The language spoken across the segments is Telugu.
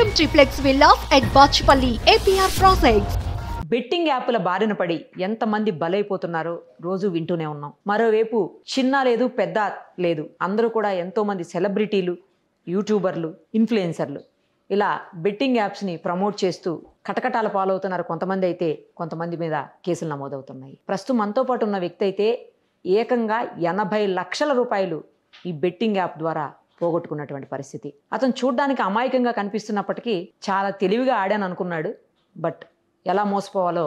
Premium triplex villas at Bachupally APR projects. Betting యాప్ల బారిన పడి ఎంతమంది బలైపోతున్నారో రోజు వింటూనే ఉన్నాం. మరోవైపు చిన్న లేదు పెద్ద లేదు, అందరూ కూడా ఎంతో మంది సెలబ్రిటీలు, యూట్యూబర్లు, ఇన్ఫ్లుయెన్సర్లు ఇలా బెట్టింగ్ యాప్స్ని ప్రమోట్ చేస్తూ కటకటాల పాలవుతున్నారు. కొంతమంది అయితే కొంతమంది మీద కేసులు నమోదవుతున్నాయి. ప్రస్తుతం మనతో పాటు ఉన్న వ్యక్తి అయితే ఏకంగా 80 లక్షల రూపాయలు ఈ బెట్టింగ్ యాప్ ద్వారా పోగొట్టుకున్నటువంటి పరిస్థితి. అతను చూడ్డానికి అమాయకంగా కనిపిస్తున్నప్పటికీ చాలా తెలివిగా ఆడాను అనుకున్నాడు. బట్ ఎలా మోసపోవాలో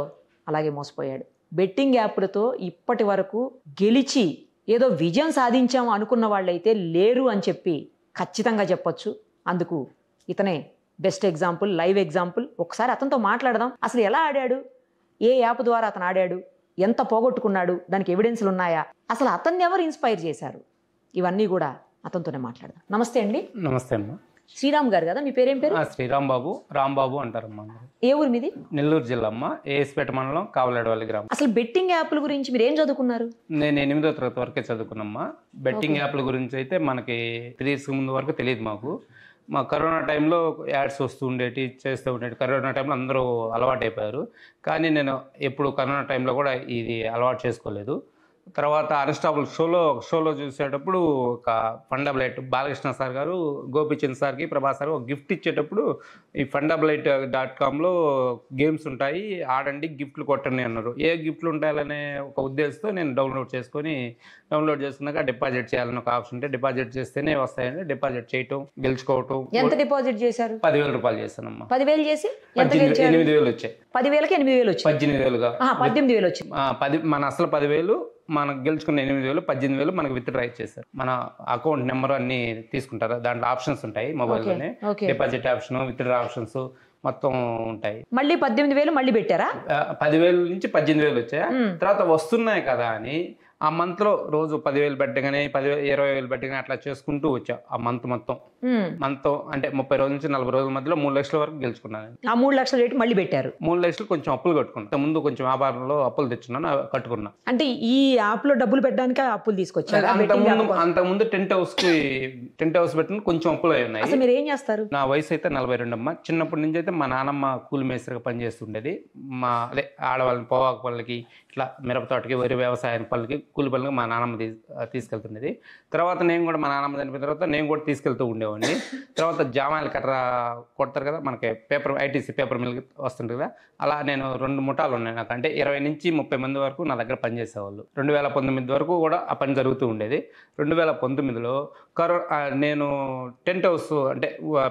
అలాగే మోసపోయాడు. బెట్టింగ్ యాప్లతో ఇప్పటి వరకు గెలిచి ఏదో విజయం సాధించాము అనుకున్న వాళ్ళైతే లేరు అని చెప్పి ఖచ్చితంగా చెప్పొచ్చు. అందుకు ఇతనే బెస్ట్ ఎగ్జాంపుల్, లైవ్ ఎగ్జాంపుల్. ఒకసారి అతనితో మాట్లాడదాం. అసలు ఎలా ఆడాడు, ఏ యాప్ ద్వారా అతను ఆడాడు, ఎంత పోగొట్టుకున్నాడు, దానికి ఎవిడెన్స్లు ఉన్నాయా, అసలు అతన్ని ఎవరు ఇన్స్పైర్ చేశారు, ఇవన్నీ కూడా అతనితోనే మాట్లాడదాం. నమస్తే అండి. నమస్తే అమ్మా. శ్రీరామ్ గారు కదా మీ పేరేం పేరు? శ్రీరామ్ బాబు, రాంబాబు అంటారమ్మా. ఏ ఊరు మీది? నెల్లూరు జిల్లా అమ్మ, ఏఎస్పేట మండలం, కావలాడవల్లి గ్రామం. అసలు బెట్టింగ్ యాప్ల గురించి మీరు ఏం చదువుకున్నారు? నేను 8వ తరగతి వరకే చదువుకున్నామ్మా. బెట్టింగ్ యాప్ల గురించి అయితే మనకి 3 years ముందు వరకు తెలియదు మాకు. మా కరోనా టైంలో యాడ్స్ వస్తూ ఉండేటి, చేస్తూ ఉండేటి. కరోనా టైంలో అందరూ అలవాటు అయిపోయారు. కానీ నేను ఎప్పుడు కరోనా టైంలో కూడా ఇది అలవాటు చేసుకోలేదు. తర్వాత అన్స్టాపుల్ షోలో చూసేటప్పుడు ఒక ఫండబులైట్ బాలకృష్ణ సార్ గారు గోపిచంద్ సార్కి, ప్రభాస్ సార్ ఒక గిఫ్ట్ ఇచ్చేటప్పుడు ఈ fundabulite.comలో గేమ్స్ ఉంటాయి, ఆడండి, గిఫ్ట్లు కొట్టండి అన్నారు. ఏ గిఫ్ట్లు ఉంటాయాలనే ఒక ఉద్దేశంతో నేను డౌన్లోడ్ చేసుకున్నాక డిపాజిట్ చేయాలని ఒక ఆప్షన్ ఉంటే డిపాజిట్ చేస్తేనే వస్తాయని డిపాజిట్ చేయటం, గెలుచుకోవటం. ఎంత డిపాజిట్ చేశారు? 10,000 రూపాయలు చేశానమ్మా. 10,000 చేసి 8,000 వచ్చాయి. 10,000కి 8,000 వచ్చాయి. 18,000గా 18,000 వచ్చింది. మన అసలు 10,000, మనకు గెలుచుకున్న 8,000, 18,000 మనకు విత్డ్రా ఇచ్చేస్తారు. మన అకౌంట్ నెంబర్ అన్ని తీసుకుంటారు. దాంట్లో ఆప్షన్స్ ఉంటాయి మొబైల్లోనే. డిపాజిట్ ఆప్షన్, విత్డ్రా ఆప్షన్స్ మొత్తం ఉంటాయి. మళ్ళీ 18,000 మళ్ళీ పెట్టారా? 10,000 నుంచి 18,000 వచ్చాయి. తర్వాత వస్తున్నాయి కదా అని ఆ మంత్లో రోజు 10,000 పెట్టగానే 20,000 పెట్టగానే అట్లా చేసుకుంటూ వచ్చా. ఆ మంత్ మొత్తం అంటే 30 రోజుల నుంచి 40 రోజుల మధ్యలో 3 లక్షల వరకు గెలుచుకున్నాను. ఆ 3 లక్షల రేటు మళ్ళీ పెట్టారు. 3 లక్షలు కొంచెం అప్పులు కట్టుకున్నాను. ముందు కొంచెం వ్యాపారంలో అప్పులు తెచ్చున్నాను, కట్టుకున్నా. అంటే ఈ యాప్ లో డబ్బులు పెట్టడానికి అప్పులు తీసుకొచ్చారు. అంతకుముందు టెంట్ హౌస్ పెట్టిన కొంచెం అప్పులు అయి ఉన్నాయి. అసలు మీరు ఏం చేస్తారు? నా వయసు అయితే 42 అమ్మ. చిన్నప్పటి నుంచి అయితే మా నాన్నమ్మ కూలి మేస్త్రిగా పనిచేస్తుండేది. అదే ఆడవాళ్ళని పొగాకు పళ్ళకి, ఇట్లా మిరప తోటకి, వరి వ్యవసాయం పళ్ళకి, కూలి పళ్ళకి మా నాన్నమ్మ తీసుకెళ్తుండేది. తర్వాత నేను కూడా మా నాన్నమ్మ చనిపోయిన తర్వాత నేను కూడా తీసుకెళ్తూ ఉండేవాడిని. తర్వాత జామాయిల కర్ర కొడతారు కదా మనకి, ఐటీసీ పేపర్ మిల్కి వస్తుంటుంది కదా, అలా నేను 2 ముఠాలు ఉన్నాయి నాకు. అంటే 20 నుంచి 30 మంది వరకు నా దగ్గర పనిచేసేవాళ్ళు. 2019 వరకు కూడా ఆ పని జరుగుతూ ఉండేది. 2019లో నేను టెంట్ హౌస్ అంటే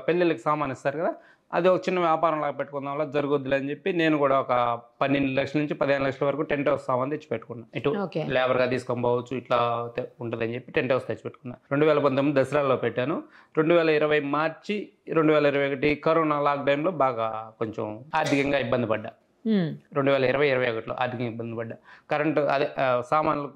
పెళ్ళిళ్ళకి సామాన్ ఇస్తారు కదా, అది ఒక చిన్న వ్యాపారం లాగా పెట్టుకుందాం వల్ల జరగొద్దులే అని చెప్పి నేను కూడా ఒక 12 లక్షల నుంచి 15 లక్షల వరకు టెంట్ హౌస్ సామాన్ తెచ్చి పెట్టుకున్నాను. ఇటు లేబర్గా తీసుకొని పోవచ్చు, ఇట్లా ఉంటుందని చెప్పి టెంట్ హౌస్ తెచ్చి పెట్టుకున్నాను. 2019 దసరాలో పెట్టాను. 2020 మార్చి 2021 కరోనా లాక్డౌన్లో బాగా కొంచెం ఆర్థికంగా ఇబ్బంది పడ్డా. 2020-21లో ఆర్థికంగా ఇబ్బంది పడ్డా. కరెంటు అదే సామాన్లు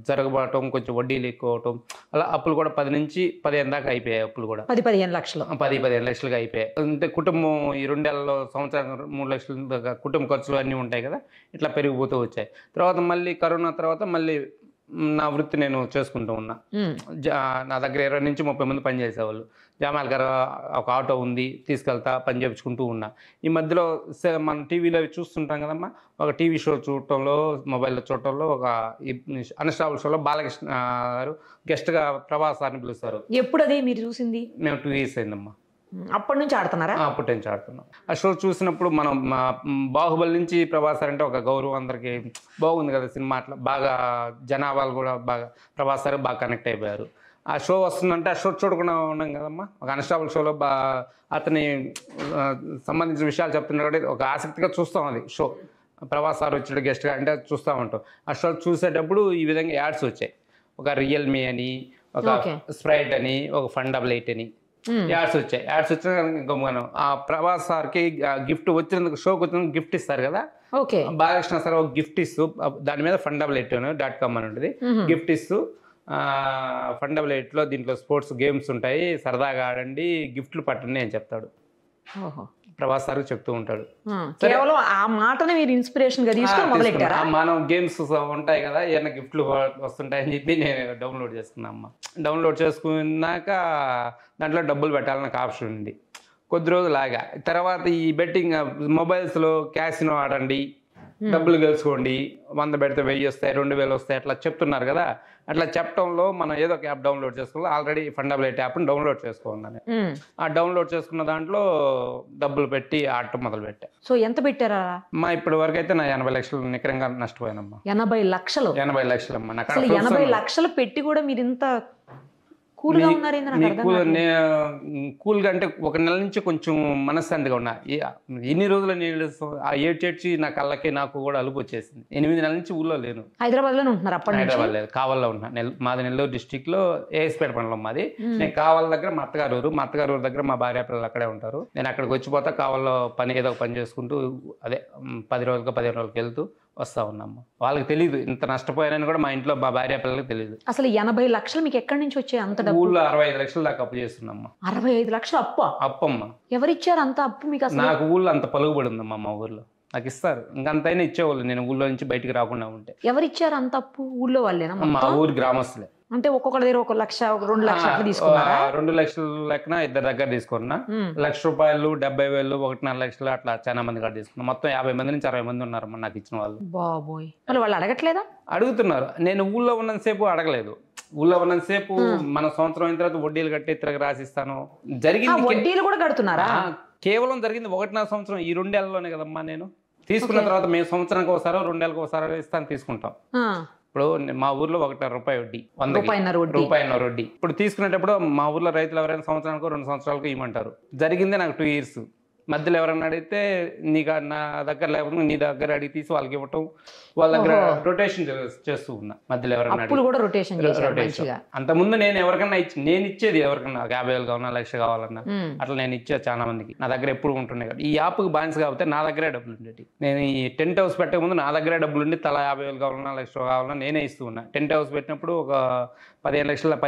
జరగబడటం, కొంచెం వడ్డీలు ఎక్కువ అవటం, అలా అప్పులు కూడా 10 నుంచి 15 దాకా అయిపోయాయి. అప్పులు కూడా 10-15 లక్షలు, 10-15 లక్షలుగా అయిపోయాయి. అంటే కుటుంబం ఈ 2 ఏళ్లలో సంవత్సరం 3 లక్షల దాకా కుటుంబ ఖర్చులు అన్నీ ఉంటాయి కదా, ఇట్లా పెరిగిపోతూ వచ్చాయి. తర్వాత మళ్ళీ కరోనా తర్వాత మళ్ళీ నా వృత్తి నేను చేసుకుంటూ ఉన్నా. నా దగ్గర 20 నుంచి 30 మంది పనిచేసేవాళ్ళు. జామాయిల గారు ఒక ఆటో ఉంది, తీసుకెళ్తా, పని చేయించుకుంటూ ఉన్నా. ఈ మధ్యలో మనం టీవీలో చూస్తుంటాం కదమ్మా, ఒక టీవీ షో చూడటంలో, మొబైల్లో చూడటంలో, ఒక అన్స్టాపుల్ షోలో బాలకృష్ణ గారు గెస్ట్గా ప్రభాస్ సార్ని పిలుస్తారు. ఎప్పుడు అది మీరు చూసింది? మేము 2 years అయిందమ్మా. అప్పటి నుంచి ఆడుతున్నారా? అప్పటి నుంచి ఆడుతున్నాం. ఆ షో చూసినప్పుడు మనం బాహుబలి నుంచి ప్రభాస్ సార్ అంటే ఒక గౌరవం, అందరికీ బాగుంది కదా సినిమా, అట్లా బాగా జనాభాలు కూడా బాగా ప్రభాస్ సార్ బాగా కనెక్ట్ అయిపోయారు. ఆ షో వస్తుందంటే ఆ షో చూడకుండా ఉన్నాం కదమ్మా. ఒక అన్స్టాపుల్ షోలో అతని సంబంధించిన విషయాలు చెప్తున్నాడు, ఒక ఆసక్తిగా చూస్తాం. అది షో ప్రభాస్ సార్ వచ్చాడు గెస్ట్గా అంటే చూస్తూ ఉంటాం. ఆ షో చూసేటప్పుడు ఈ విధంగా యాడ్స్ వచ్చాయి. ఒక రియల్మీ అని, ఒక స్ప్రైట్ అని, ఒక ఫండబులైట్ అని యాడ్స్ వచ్చాయి. యాడ్స్ వచ్చిన మనం ఆ ప్రభాస్ సార్కి గిఫ్ట్ వచ్చినందుకు, షోకి వచ్చినందుకు గిఫ్ట్ ఇస్తారు కదా, బాలకృష్ణ సార్ ఒక గిఫ్ట్ ఇస్తూ, దాని మీద fundabulite.com అని ఉంటుంది, గిఫ్ట్ ఇస్తూ fundabulite.లో దీంట్లో స్పోర్ట్స్ గేమ్స్ ఉంటాయి, సరదాగా ఆడండి, గిఫ్ట్లు పట్టండి అని చెప్తాడు. ప్రభాస్ సార్ చెప్తూ ఉంటాడు. కేవలం ఆ మాటనే మీరు ఇన్స్పిరేషన్ గా తీసుకొని మొదలెట్టారా? మనం గేమ్స్ ఉంటాయి కదా, ఏమైనా గిఫ్ట్లు వస్తుంటాయని చెప్పి నేను డౌన్లోడ్ చేసుకున్నా అమ్మ. డౌన్లోడ్ చేసుకున్నాక దాంట్లో డబ్బులు పెట్టాలని నాకు ఆప్షన్ ఉంది. కొద్ది రోజులు ఆగా. తర్వాత ఈ బెట్టింగ్ మొబైల్స్లో క్యాసినో ఆడండి, డబ్బులు గెలుచుకోండి, 100 పెడితే 1000 వస్తాయి, 2000 వస్తాయి అట్లా చెప్తున్నారు కదా. అట్లా చెప్పడంలో మనం ఏదో ఒక యాప్ డౌన్లోడ్ చేసుకోవాలి. ఆల్రెడీ ఫండబిలిటీ యాప్ని డౌన్లోడ్ చేసుకోవాలి. ఆ డౌన్లోడ్ చేసుకున్న దాంట్లో డబ్బులు పెట్టి ఆడటం మొదలు పెట్టా. సో ఎంత పెట్టారా? ఇప్పటి వరకు అయితే నా 80 లక్షలు నికరంగా నష్టపోయానమ్మా. 80 లక్షలు? 80 లక్షలమ్మా. నాకు అసలు 80 లక్షలు పెట్టి కూడా మీరు ఇంత కూల్గా ఉన్నారేంది నాకు అర్థం కాదు. కూల్గా అంటే ఒక నెల నుంచి కొంచెం మనశ్శాంతిగా ఉన్నా. ఎన్ని రోజులు నేను ఆ ఏడ్చేడ్చి నా కళ్ళకి నాకు కూడా అలుపు వచ్చేసింది. 8 నెలల నుంచి ఊళ్ళో లేను. హైదరాబాద్లోనే ఉంటున్నారు అప్పటి నుంచి? హైదరాబాద్ లేదు, కావల్లో ఉన్నా. మాది నెల్లూరు డిస్టిక్ లో ఏఎస్పేట మండలం మాది. నేను కావాల దగ్గర మా అత్తగారు ఊరు దగ్గర మా భార్య పిల్లలు అక్కడే ఉంటారు. నేను అక్కడికి వచ్చిపోతా కావాల్లో ఏదో ఒక పని చేసుకుంటూ అదే 10 రోజులకు 15 రోజులకు వెళ్తూ వస్తా ఉన్నాము. వాళ్ళకి తెలియదు ఇంత నష్టపోయానని కూడా, మా ఇంట్లో మా భార్య పిల్లలకి తెలియదు. అసలు 80 లక్షలు మీకు ఎక్కడి నుంచి వచ్చాయి అంత డబ్బు? ఊళ్ళో 65 లక్షలు దాకా అప్పు చేస్తున్నామ్మా. 65 లక్షలు అప్పమ్మా? ఎవరిచ్చారు అంత అప్పు మీకు? అసలు నాకు ఊళ్ళో అంత పలుకుబడి ఉందమ్మా. మా ఊర్లో నాకు ఇస్తారు, ఇంకంతైనా ఇచ్చేవాళ్ళు నేను ఊళ్ళో నుంచి బయటికి రాకుండా ఉంటే. ఎవరిచ్చారు అంత అప్పు? ఊళ్ళో వాళ్ళేనా? మా ఊరి గ్రామస్తులే. అంటే ఒక్కొక్కరి దగ్గర 1 లక్ష 2 లక్షలు తీసుకున్నారా? 2 లక్షల లెక్కన ఇద్దరు దగ్గర తీసుకున్నా. ₹1,00,000, 70,000, 1.5 లక్షలు అట్లా చాలా మంది కాడ తీసుకున్నా. మొత్తం 50 మంది నుంచి 60 మంది ఉన్నారు నాకు ఇచ్చిన వాళ్ళు. బాబోయ్, మరి వాళ్ళు అడగట్లేదా? అడుగుతున్నారు. నేను ఊళ్ళో ఉన్నంతసేపు అడగలేదు. ఊళ్ళో ఉన్నంతసేపు మన సంవత్సరం అయిన తర్వాత వడ్డీలు కట్టి తిరగ రాసిస్తాను. జరిగింది వడ్డీలు కూడా కడుతున్నారా? కేవలం జరిగింది 1.5 సంవత్సరం, ఈ 2 ఏళ్లలోనే కదమ్మా. నేను తీసుకున్న తర్వాత మేము సంవత్సరానికి ఒకసారో 2 ఏళ్ళకి ఒకసారి ఇస్తాను తీసుకుంటాం. ఇప్పుడు మా ఊర్లో ₹1.5 వడ్డీ, ₹1.5 వడ్డీ. ఇప్పుడు తీసుకునేటప్పుడు మా ఊర్లో రైతులు ఎవరైనా సంవత్సరానికి 2 సంవత్సరాలకు ఇవ్వమంటారు. జరిగిందే నాకు 2 ఇయర్స్. మధ్యలో ఎవరైనా అడిగితే నీకు నా దగ్గర లేకపోతే నీ దగ్గర అడిగి తీసి వాళ్ళకి ఇవ్వటం, వాళ్ళ దగ్గర రొటేషన్ చేస్తూ ఉన్నా. మధ్యలో ఎవరైనా రొటేషన్. అంతకుముందు నేను ఎవరికన్నా నేను ఇచ్చేది ఎవరికన్నా 50,000 కావాలన్నా, 1,00,000 కావాలన్నా అట్లా నేను ఇచ్చేది చాలా మందికి. నా దగ్గర ఎప్పుడు ఉంటున్నాయి కదా. ఈ యాప్కి బానిస కాబట్టి నా దగ్గరే డబ్బులు ఉండేవి. నేను ఈ టెంట్ హౌస్ పెట్టే ముందు నా దగ్గరే డబ్బులు ఉండి తలా 50,000 కావాలన్నా, 1,00,000 కావాలన్నా నేనే ఇస్తూ ఉన్నా. టెంట్ హౌస్ పెట్టినప్పుడు ఒక 12 లక్షల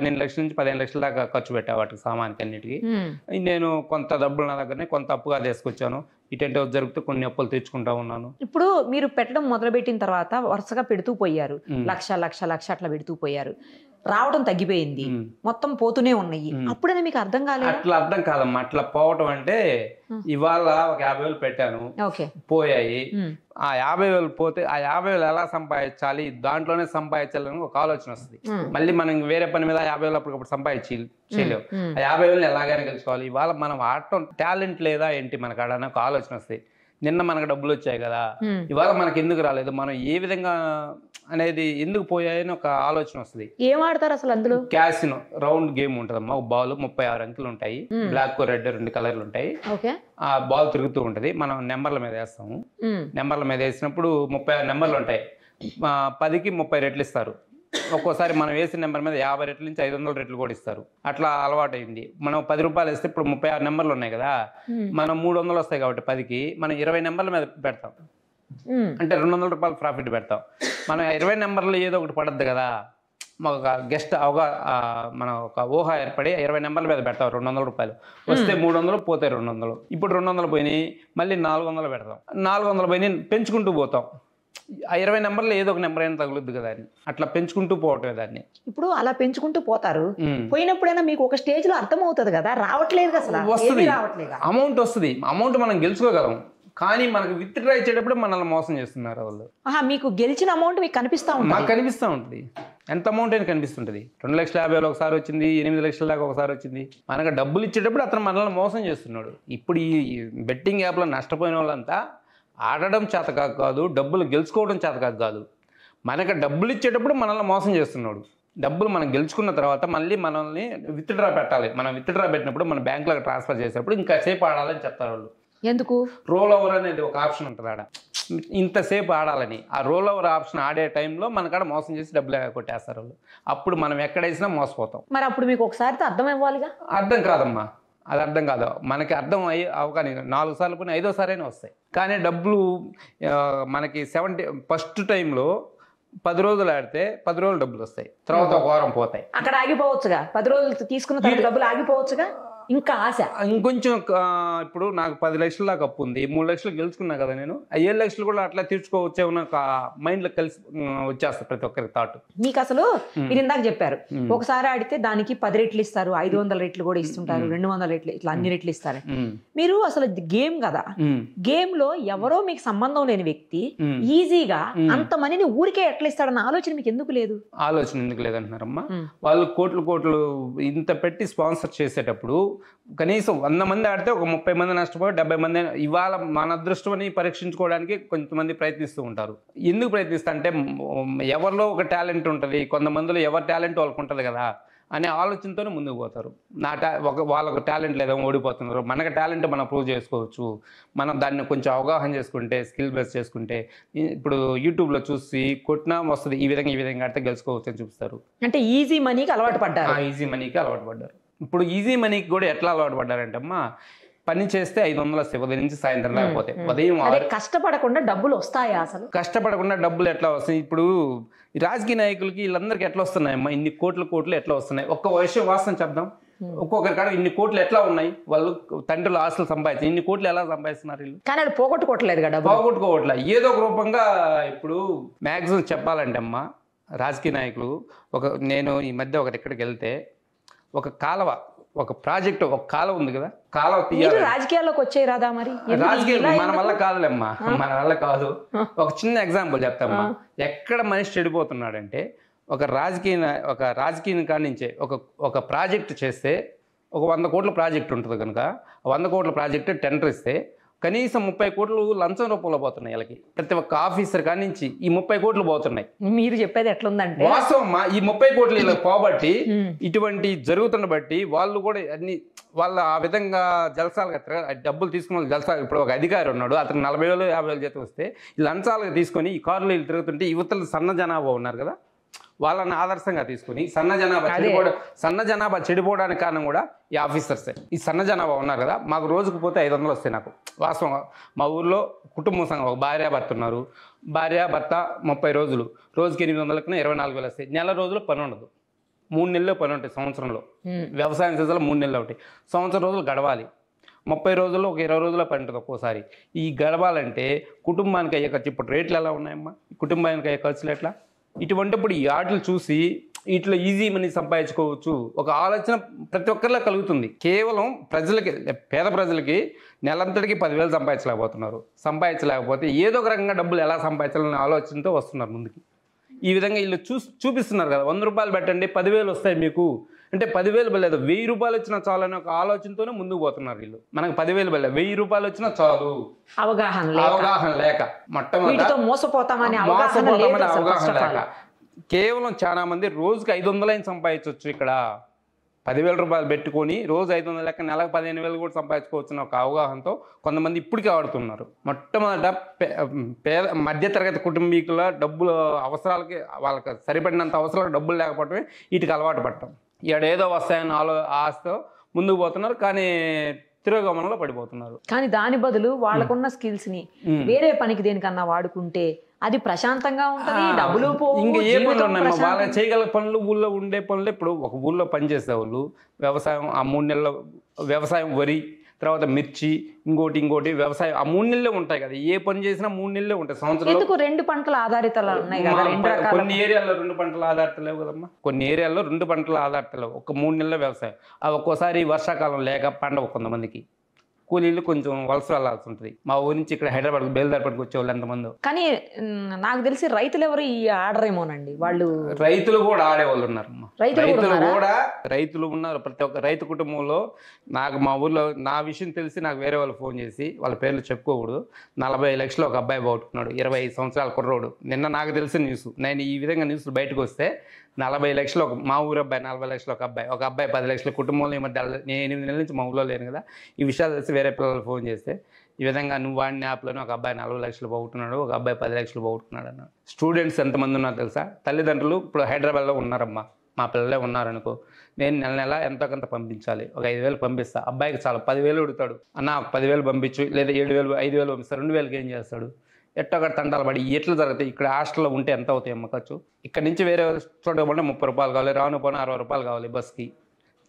నుంచి 15 లక్షల దాకా ఖర్చు పెట్టా వాటికి, సామానికి అన్నిటికీ. నేను కొంత డబ్బులు నా దగ్గరనే కొంత అప్పుగా తీసుకొచ్చాను. ఈ టెంట్ హౌస్ జరిగితే కొన్ని అప్పులు తెచ్చుకుంటా ఉన్నాను. ఇప్పుడు మీరు పెట్టడం మొదలుపెట్టిన తర్వాత వరుసగా పెడుతూ పోయారు, లక్ష అట్లా పెడుతూ పోయారు. రావడం తగ్గిపోయింది, మొత్తం పోతూనే ఉన్నాయి. అప్పుడైనా మీకు అర్థం కాలేదు? అట్లా అర్థం కాదమ్మా. అట్లా పోవటం అంటే ఇవాళ ఒక 50,000 పెట్టాను, పోయాయి. ఆ 50,000 పోతే ఆ 50,000 ఎలా సంపాదించాలి, దాంట్లోనే సంపాదించాలని ఒక ఆలోచన వస్తుంది. మళ్ళీ మనం వేరే పని మీద 50,000 అప్పటికప్పుడు సంపాదించలేవు. ఆ 50,000 ఎలాగైనా గెలుచుకోవాలి. ఇవాళ మనం ఆడటం టాలెంట్ లేదా ఏంటి మనకు ఆడని ఒక ఆలోచన వస్తుంది. నిన్న మనకు డబ్బులు వచ్చాయి కదా, ఇవాళ మనకి ఎందుకు రాలేదు, మనం ఏ విధంగా అనేది ఎందుకు పోయాయని ఒక ఆలోచన వస్తుంది. ఏం ఆడతారు అసలు అందులో? క్యాసినో రౌండ్ గేమ్ ఉంటదమ్మా. ఒక బాల్ 36 అంకెలు ఉంటాయి, బ్లాక్ రెడ్ 2 కలర్లు ఉంటాయి. ఆ బాల్ తిరుగుతూ ఉంటది, మనం నెంబర్ల మీద వేస్తాము. నెంబర్ల మీద వేసినప్పుడు 36 నెంబర్లు ఉంటాయి. 10కి 30 రెట్లు ఇస్తారు. ఒక్కోసారి మనం వేసిన నెంబర్ మీద 50 రెట్ల నుంచి 500 రెట్లు కూడా ఇస్తారు. అట్లా అలవాటైంది. మనం ₹10 వేస్తే ఇప్పుడు 36 నెంబర్లు ఉన్నాయి కదా, మనం 300 వస్తాయి కాబట్టి 10కి మనం 20 నెంబర్ల మీద పెడతాం. అంటే ₹200 ప్రాఫిట్ పెడతాం. మనం 20 నెంబర్లు ఏదో ఒకటి పడద్దు కదా, ఒక గెస్ట్ మనం ఒక ఊహ ఏర్పడి 20 నెంబర్ల మీద పెడతాం. ₹200 వస్తే 300, పోతే 200. ఇప్పుడు 200 పోయినాయి, మళ్ళీ 400 పెడతాం. 400 పోయినాయి, పెంచుకుంటూ పోతాం. ఆ 20 నెంబర్లు ఏదో ఒక నెంబర్ అయినా తగులుద్ది కదా అని అట్లా పెంచుకుంటూ పోవటమే దాన్ని. ఇప్పుడు అలా పెంచుకుంటూ పోతారు. పోయినప్పుడైనా మీకు ఒక స్టేజ్ లో అర్థం అవుతుంది కదా, రావట్లేదు అసలు, వస్తుంది అమౌంట్ వస్తుంది. అమౌంట్ మనం గెలుచుకోగలం, కానీ మనకు విత్డ్రా ఇచ్చేటప్పుడు మనల్ని మోసం చేస్తున్నారు వాళ్ళు. మీకు గెలిచిన అమౌంట్ మీకు కనిపిస్తా ఉంటుంది? మాకు కనిపిస్తూ ఉంటుంది. ఎంత అమౌంట్ అయినా కనిపిస్తుంటుంది. 2,50,000 ఒకసారి వచ్చింది, 8 లక్షల దాకా ఒకసారి వచ్చింది. మనకు డబ్బులు ఇచ్చేటప్పుడు అతను మనల్ని మోసం చేస్తున్నాడు. ఇప్పుడు ఈ బెట్టింగ్ యాప్లో నష్టపోయిన వాళ్ళంతా ఆడడం చేతకాక కాదు, డబ్బులు గెలుచుకోవడం చేతకాక కాదు, మనకు డబ్బులు ఇచ్చేటప్పుడు మనల్ని మోసం చేస్తున్నాడు. డబ్బులు మనం గెలుచుకున్న తర్వాత మళ్ళీ మనల్ని విత్డ్రా పెట్టాలి. మనం విత్డ్రా పెట్టినప్పుడు మన బ్యాంకులకు ట్రాన్స్ఫర్ చేసేటప్పుడు ఇంకా సేపు ఆడాలని చెప్తారు వాళ్ళు. ఎందుకు? రోల్ ఓవర్ అనేది ఒక ఆప్షన్ ఉంటుంది ఆడ, ఇంతసేపు ఆడాలని. ఆ రోల్ ఓవర్ ఆప్షన్ ఆడే టైంలో మనకాడ మోసం చేసి డబ్బులు కొట్టేస్తారు వాళ్ళు. అప్పుడు మనం ఎక్కడేసినా మోసపోతాం. మరి అప్పుడు మీకు ఒకసారి అర్థం ఇవ్వాలిగా. అర్థం కాదమ్మా, అది అర్థం కాదు. మనకి అర్థం అవగానే 4 సార్లు పోయినా 5వ సారైనా వస్తాయి. కానీ డబ్బులు మనకి ఫస్ట్ టైంలో 10 రోజులు ఆడితే 10 రోజులు డబ్బులు వస్తాయి, తర్వాత ఒక వారం పోతాయి. అక్కడ ఆగిపోవచ్చుగా, 10 రోజులు తీసుకున్న తర్వాత డబ్బులు ఆగిపోవచ్చుగా. ఇంకా ఆశ. ఇంకొంచెం ఇప్పుడు నాకు 10 లక్షల దాకా అప్పు ఉంది, 3 లక్షలు గెలుచుకున్నా కదా నేను, ఆ 7 లక్షలు కూడా అట్లా తీర్చుకోవచ్చేమో ఒక మైండ్లో కలిసి వచ్చేస్తా ప్రతి ఒక్కరికి థాట్. మీకు అసలు మీరు ఇందాక చెప్పారు ఒకసారి ఆడితే దానికి 10 రెట్లు ఇస్తారు, 500 రెట్లు కూడా ఇస్తుంటారు, 200 రెట్లు, ఇట్లా అన్ని రెట్లు ఇస్తారు. మీరు అసలు గేమ్ కదా, గేమ్ లో ఎవరో మీకు సంబంధం లేని వ్యక్తి ఈజీగా అంత మనీని ఊరికే ఎట్లా ఇస్తాడన్న ఆలోచన మీకు ఎందుకు లేదు? ఆలోచన ఎందుకు లేదంటున్నారమ్మా, వాళ్ళు కోట్లు ఇంత పెట్టి స్పాన్సర్ చేసేటప్పుడు కనీసం 100 మంది ఆడితే ఒక 30 మంది నష్టపోయి 70 మంది ఇవాళ మన అదృష్టమని పరీక్షించుకోవడానికి కొంతమంది ప్రయత్నిస్తూ ఉంటారు. ఎందుకు ప్రయత్నిస్తా అంటే ఎవరిలో ఒక టాలెంట్ ఉంటుంది, కొంతమందిలో ఎవరి టాలెంట్ వాళ్ళకు ఉంటుంది కదా అనే ఆలోచనతోనే ముందుకు పోతారు. వాళ్ళకు టాలెంట్ లేదేమో ఓడిపోతున్నారు, మనకు టాలెంట్ మనం ప్రూవ్ చేసుకోవచ్చు, మనం దాన్ని కొంచెం అవగాహన చేసుకుంటే, స్కిల్ బేస్ చేసుకుంటే, ఇప్పుడు యూట్యూబ్లో చూసి కొట్టినా వస్తుంది, ఈ విధంగా ఆడితే గెలుచుకోవచ్చు అని చూపిస్తారు. అంటే ఈజీ మనీకి అలవాటు పడ్డారు. ఈజీ మనీకి అలవాటు పడ్డారు. ఇప్పుడు ఈజీ మనీకి కూడా ఎట్లా అలవాటు పడ్డారంటే అమ్మా, పని చేస్తే 500 వస్తాయి ఉదయం నుంచి సాయంత్రం లేకపోతే, ఉదయం కష్టపడకుండా డబ్బులు వస్తాయా? అసలు కష్టపడకుండా డబ్బులు ఎట్లా వస్తాయి? ఇప్పుడు రాజకీయ నాయకులకి వీళ్ళందరికీ ఎట్లా వస్తున్నాయమ్మా ఇన్ని కోట్లు ఎట్లా వస్తున్నాయి? ఒక్క విషయం వాస్తవం చెప్దాం, ఒక్కొక్కరి కాడ ఇన్ని కోట్లు ఎట్లా ఉన్నాయి? వాళ్ళు తండ్రులు ఆస్తులు సంపాదించి ఇన్ని కోట్లు ఎలా సంపాదిస్తున్నారు వీళ్ళు? కానీ అది పోగొట్టుకోవట్లేదు కదా, పోగొట్టుకోవట్లే ఏదో ఒక రూపంగా. ఇప్పుడు మ్యాక్సిమం చెప్పాలంటే అమ్మా, రాజకీయ నాయకులు నేను ఈ మధ్య ఎక్కడికి వెళ్తే ఒక కాలువ, ఒక ప్రాజెక్ట్, ఒక కాలువ ఉంది కదా, కాలువ తీయాలి. రాజకీయాల్లోకి వచ్చే రాదా మరి? రాజకీయాలు మన వల్ల కాదులేమ్మా, మన వల్ల కాదు. ఒక చిన్న ఎగ్జాంపుల్ చెప్తామ్మా, ఎక్కడ మనిషి చెడిపోతున్నాడంటే ఒక రాజకీయ కాడి నుంచే ఒక ప్రాజెక్ట్ చేస్తే ఒక 100 కోట్ల ప్రాజెక్ట్ ఉంటుంది కనుక 100 కోట్ల ప్రాజెక్ట్ టెండర్ ఇస్తే కనీసం 30 కోట్లు లంచం రూపంలో పోతున్నాయి వీళ్ళకి. ప్రతి ఒక్క ఆఫీసర్ కాడి నుంచి ఈ 30 కోట్లు పోతున్నాయి. మీరు చెప్పేది ఎట్లుందంటే వాస్తవం, ఈ 30 కోట్లు వీళ్ళకి పోబట్టి ఇటువంటి జరుగుతున్న బట్టి వాళ్ళు కూడా అన్ని వాళ్ళు ఆ విధంగా జలసాలుగా డబ్బులు తీసుకున్న వాళ్ళు జలసా. ఇప్పుడు ఒక అధికారి ఉన్నాడు, అతను 40,000 50,000 జీతం వస్తే లంచాలుగా తీసుకొని ఈ కార్లు వీళ్ళు తిరుగుతుంటే యువతలు సన్న జనాభా ఉన్నారు కదా, వాళ్ళని ఆదర్శంగా తీసుకుని సన్న జనాభా చెడిపోవడానికి కారణం కూడా ఈ ఆఫీసర్సే. ఈ సన్న జనాభా ఉన్నారు కదా, మాకు రోజుకు పోతే 500 వస్తాయి నాకు. వాస్తవం, మా ఊర్లో కుటుంబ సంఘం, ఒక భార్యాభర్త ఉన్నారు, భార్యాభర్త 30 రోజులు, రోజుకి 800 కన్నా 24,000 వస్తాయి. నెల రోజులు పని ఉండదు, 3 నెలలు పని ఉంటాయి సంవత్సరంలో. వ్యవసాయం సీజన్లో 3 నెలలు ఉంటాయి, సంవత్సరం రోజులు గడవాలి. 30 రోజుల్లో ఒక 20 రోజుల్లో పని ఉంటుంది ఒక్కోసారి. ఈ గడవాలంటే కుటుంబానికి అయ్యే ఖర్చు, ఇప్పుడు రేట్లు ఎలా ఉన్నాయమ్మా, కుటుంబానికి అయ్యే ఖర్చులు ఎట్లా? ఇటువంటిప్పుడు ఈ ఆటలు చూసి ఇట్లా ఈజీ మనీ సంపాదించుకోవచ్చు ఒక ఆలోచన ప్రతి ఒక్కరిలో కలుగుతుంది. కేవలం ప్రజలకి, పేద ప్రజలకి నెలంతటికి 10,000 సంపాదించలేకపోతే ఏదో ఒక రకంగా డబ్బులు ఎలా సంపాదించాలనే ఆలోచనతో వస్తున్నారు ముందుకి. ఈ విధంగా వీళ్ళు చూపిస్తున్నారు కదా, 100 రూపాయలు పెట్టండి 10,000 వస్తాయి మీకు అంటే, 10,000 బలేదు 1,000 రూపాయలు వచ్చినా చాలు అనే ఒక ఆలోచనతోనే ముందుకు పోతున్నారు వీళ్ళు. మనకు 10,000 బలేదు 1,000 రూపాయలు వచ్చినా చాలు, అవగాహన లేక మొట్టమొదటి మోసపోతామని అవగాహన లేక కేవలం చాలా మంది రోజుకి 500 సంపాదించవచ్చు. ఇక్కడ 10,000 రూపాయలు పెట్టుకొని రోజు 500 లెక్క నెలకు 15,000 కూడా సంపాదించుకోవచ్చున్న ఒక అవగాహనతో కొంతమంది ఇప్పటికే ఆడుతున్నారు. మొట్టమొదట మధ్యతరగతి కుటుంబీకుల డబ్బులు అవసరాలకి, వాళ్ళకి సరిపడినంత అవసరాలకు డబ్బులు లేకపోవడమే వీటికి అలవాటు పడటం. ఏదో వస్తాయని ఆశతో ముందుకు పోతున్నారు, కానీ తిరోగమనంలో పడిపోతున్నారు. కానీ దాని బదులు వాళ్ళకున్న స్కిల్స్ ని వేరే పనికి దేనికన్నా వాడుకుంటే అది ప్రశాంతంగా ఉంటుంది, డబ్బులు ఇంకా ఏ పనులు ఉన్నాయి వాళ్ళ చేయగల పనులు, ఊళ్ళో ఉండే పనులు. ఇప్పుడు ఒక ఊళ్ళో పనిచేసే వాళ్ళు వ్యవసాయం, ఆ 3 నెలల వ్యవసాయం, వరి, తర్వాత మిర్చి, ఇంకోటి వ్యవసాయం, ఆ 3 నెలలే ఉంటాయి కదా. ఏ పని చేసినా 3 నెలలే ఉంటాయి సంవత్సరంలో. 2 పంటల ఆధారితాలు ఉన్నాయి కదా, కొన్ని ఏరియాల్లో 2 పంటల ఆధారిత లేవు కదమ్మా, కొన్ని ఏరియాల్లో 2 పంటల ఆధారిత లేవు, ఒక 3 నెలల వ్యవసాయం. ఒక్కోసారి వర్షాకాలం లేక పండవు, కొంతమందికి కూలీలు కొంచెం వలస వెళ్లాల్సి ఉంటుంది. మా ఊరి నుంచి ఇక్కడ హైదరాబాద్ బయలుదేరపడికి వచ్చేవాళ్ళు ఎంతమంది. కానీ నాకు తెలిసి రైతులు ఎవరు ఈ ఆడరేమోనండి, వాళ్ళు రైతులు కూడా ఆడేవాళ్ళు ఉన్నారు. రైతులు ఉన్నారు. ప్రతి ఒక్క రైతు కుటుంబంలో నాకు మా ఊర్లో నా విషయం తెలిసి నాకు వేరే వాళ్ళు ఫోన్ చేసి, వాళ్ళ పేర్లు చెప్పుకోకూడదు, 40 లక్షలు ఒక అబ్బాయి బాగుంటున్నాడు, 25 సంవత్సరాల కుర్రోడు. నిన్న నాకు తెలిసిన న్యూస్, నేను ఈ విధంగా న్యూస్లు బయటకు వస్తే 40 లక్షలు మా ఊరు అబ్బాయి, 40 లక్షలు ఒక అబ్బాయి 10 లక్షల కుటుంబంలో. ఈ మధ్య నేను 8 నెలల నుంచి మా ఊళ్ళో లేను కదా, ఈ విషయాలు తెలిసి వేరే పిల్లలు ఫోన్ చేస్తే ఈ విధంగా నువ్వు వాడిన యాప్లోనే ఒక అబ్బాయి 40 లక్షలు పోగొట్టున్నాడు, ఒక అబ్బాయి 10 లక్షలు పోగొట్టుకున్నాడు అన్నాడు. స్టూడెంట్స్ ఎంతమంది ఉన్నారు తెలుసా? తల్లిదండ్రులు ఇప్పుడు హైదరాబాద్లో ఉన్నారమ్మా, మా పిల్లలే ఉన్నారనుకో, నేను నెల ఎంతో కొంత పంపించాలి, ఒక 5,000 పంపిస్తా. అబ్బాయికి చాలా 10,000 అడుగుతాడు, అన్న 10,000 పంపించు, లేదా 7,000 5,000 పంపిస్తాడు. 2,000కి ఏం చేస్తాడు? ఎట్టో ఒకటి తంటాలు పడి ఎట్లు జరుగుతాయి. ఇక్కడ హాస్టల్లో ఉంటే ఎంత అవుతాయి అమ్మ ఖర్చు? ఇక్కడ నుంచి వేరే చోట పోతే 30 రూపాయలు కావాలి, రాను పోను 60 రూపాయలు కావాలి బస్కి.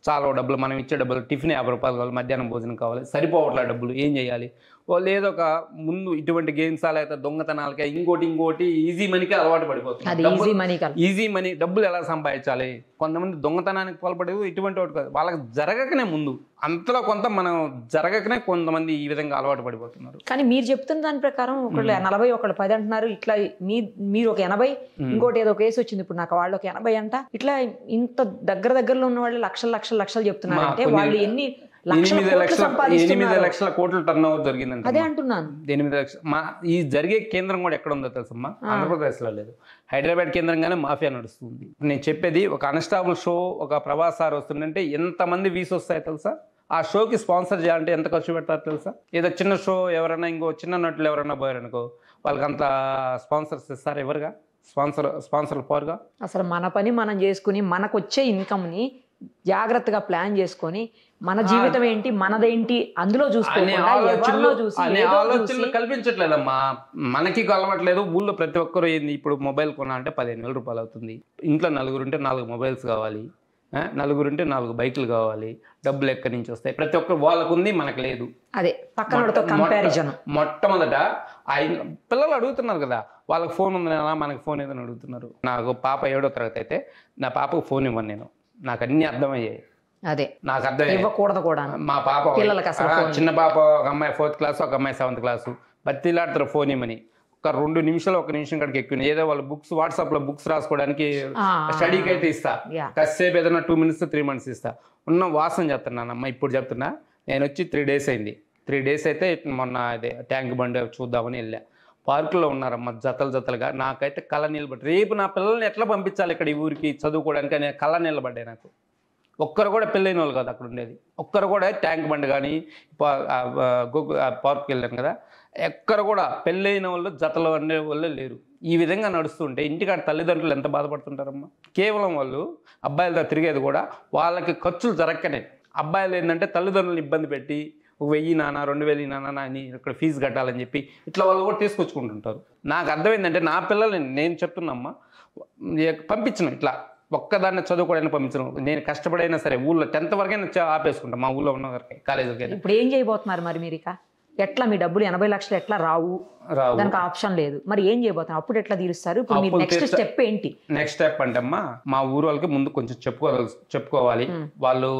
చాలా డబ్బులు, మనం ఇచ్చే డబ్బులు, టిఫిన్ 50 రూపాయలు కావాలి, మధ్యాహ్నం భోజనం కావాలి, సరిపోవట్లే డబ్బులు, ఏం చేయాలి? వాళ్ళు ఏదో ఒక ముందు ఇటువంటి గేమ్స్ లేకపోతే దొంగతనాలకే ఇంకోటి ఈజీ మనీకి అలవాటు పడిపోతుంది. ఈజీ మనీ డబ్బులు ఎలా సంపాదించాలి? కొంతమంది దొంగతనానికి పాల్పడేది ఇటువంటి వాటి కాదు, వాళ్ళకి జరగకనే ముందు అంతలో కొంత మనం జరగకనే కొంతమంది ఈ విధంగా అలవాటు పడిపోతున్నారు. కానీ మీరు చెప్తున్న దాని ప్రకారం ఒకళ్ళు 40 ఒకళ్ళు 10 అంటున్నారు. ఇట్లా మీరు ఒక 80, ఇంకోటి ఏదో కేసు వచ్చింది ఇప్పుడు నాకు, వాళ్ళు ఒక 80 అంట. ఇట్లా ఇంత దగ్గరలో ఉన్న వాళ్ళు లక్షలు చెప్తున్నారు అంటే వాళ్ళు ఎన్ని 8 లక్షల కోట్ల టర్న్ ఓవర్ జరిగిందంటే అదే అంటున్నాను. 8 లక్షలు. ఈ జరిగే కేంద్రం కూడా ఎక్కడ ఉందో తెలుసమ్మా? ఆంధ్రప్రదేశ్లో లేదు, హైదరాబాద్ కేంద్రంగానే మాఫియా నడుస్తుంది. నేను చెప్పేది ఒక అన్స్టాబుల్ షో, ఒక ప్రభాస్ సార్ వస్తుందంటే ఎంతమంది వీస్ వస్తాయో తెలుసా? ఆ షోకి స్పాన్సర్ చేయాలంటే ఎంత ఖర్చు పెడతారో తెలుసా? ఏదో చిన్న షో ఎవరైనా ఇంకో చిన్న నటులు ఎవరైనా పోయారనుకో వాళ్ళకి అంత స్పాన్సర్స్ ఇస్తారు ఎవరుగా? స్పాన్సర్లు పోరుగా. అసలు మన పని మనం చేసుకుని మనకు వచ్చే ఇన్కమ్ని జాగ్రత్తగా ప్లాన్ చేసుకొని మన జీవితం ఏంటి మనదేంటి అందులో ఆలోచనలు కల్పించట్లేదమ్మా. మనకి కలవట్లేదు. ఊళ్ళో ప్రతి ఒక్కరు ఏంది, ఇప్పుడు మొబైల్ కొనాలంటే 15,000 రూపాయలు అవుతుంది. ఇంట్లో 4 ఉంటే 4 మొబైల్స్ కావాలి, 4 ఉంటే 4 బైకులు కావాలి. డబ్బులు ఎక్కడి నుంచి వస్తాయి? ప్రతి ఒక్కరు వాళ్ళకు ఉంది, మనకు లేదు. అదే పక్కనతో కంపారిజన్. మొట్టమొదట పిల్లలు అడుగుతున్నారు కదా, వాళ్ళకి ఫోన్ ఉంది కదా, మనకి ఫోన్ ఏదని అడుగుతున్నారు. నాకు పాప 7వ తరగతి అయితే నా పాపకు ఫోన్ ఇవ్వను నేను, నాకు అన్ని అర్థమయ్యాయి. అదే నాకు అర్థం ఇవ్వకూడదు కూడా. మా పాప చిన్న పాప, ఒక అమ్మాయి 4th క్లాస్, ఒక అమ్మాయి 7th క్లాసు, బతిలాడుతారు ఫోన్ ఇవ్వమని. ఒక 2 నిమిషాలు 1 నిమిషం కాడికి ఎక్కువ. ఏదో వాళ్ళు బుక్స్ వాట్సాప్ లో బుక్స్ రాసుకోవడానికి స్టడీకి అయితే ఇస్తా, కాసేపు ఏదైనా 2 minutes 3 minutes ఇస్తా. ఉన్న వాసన చెప్తున్నానమ్మా, ఇప్పుడు చెప్తున్నా. నేను వచ్చి 3 days అయింది. 3 days అయితే మొన్న అదే ట్యాంక్ బండి చూద్దామని వెళ్ళా. పార్కులో ఉన్నారమ్మా జతలుగా. నాకైతే కళ్ళ నిలబడి, రేపు నా పిల్లల్ని ఎట్లా పంపించాలి ఇక్కడ ఈ ఊరికి చదువుకోవడానికి అనే కళ్ళ నిలబడ్డాయి నాకు. ఒక్కరు కూడా పెళ్ళైన వాళ్ళు కాదు అక్కడ ఉండేది. ఒక్కరు కూడా ట్యాంక్ బండి కానీ పార్క్కి వెళ్ళాను కదా, ఎక్కడ కూడా పెళ్ళైన వాళ్ళు జతలు అనే వాళ్ళే లేరు. ఈ విధంగా నడుస్తుంటే ఇంటికాడ తల్లిదండ్రులు ఎంత బాధపడుతుంటారమ్మా. కేవలం వాళ్ళు అబ్బాయిలతో తిరిగేది కూడా వాళ్ళకి ఖర్చులు జరగకనే. అబ్బాయిలు ఏంటంటే తల్లిదండ్రులను ఇబ్బంది పెట్టి 1000 నాన్న 2000 నాన్న అని ఇక్కడ ఫీజు కట్టాలని చెప్పి ఇట్లా వాళ్ళు కూడా తీసుకొచ్చుకుంటుంటారు. నాకు అర్థమైందంటే నా పిల్లల్ని నేను చెప్తున్నమ్మా పంపించను, ఇట్లా ఒక్కదాన్ని చదువుకోవడానికి పంపించను. నేను కష్టపడైనా సరే ఊళ్ళో 10th వరకైనా ఆపేసుకుంటాం మా ఊళ్ళో ఉన్న వరకు కాలేజీకి. ఇప్పుడు ఏం చేయబోతున్నారు మరి మీరు? ఇక ఎట్లా మీ డబ్బులు 80 లక్షలు ఎట్లా రావు? దానికి ఆప్షన్ లేదు. మరి ఏం చేయబోతున్నారు? అప్పుడు ఎట్లా తీరుస్తారు? ఇప్పుడు మీరు నెక్స్ట్ స్టెప్ ఏంటి? నెక్స్ట్ స్టెప్ అంటే అమ్మా, మా ఊరు వాళ్ళకి ముందు కొంచెం చెప్పుకోవాలి. వాళ్ళు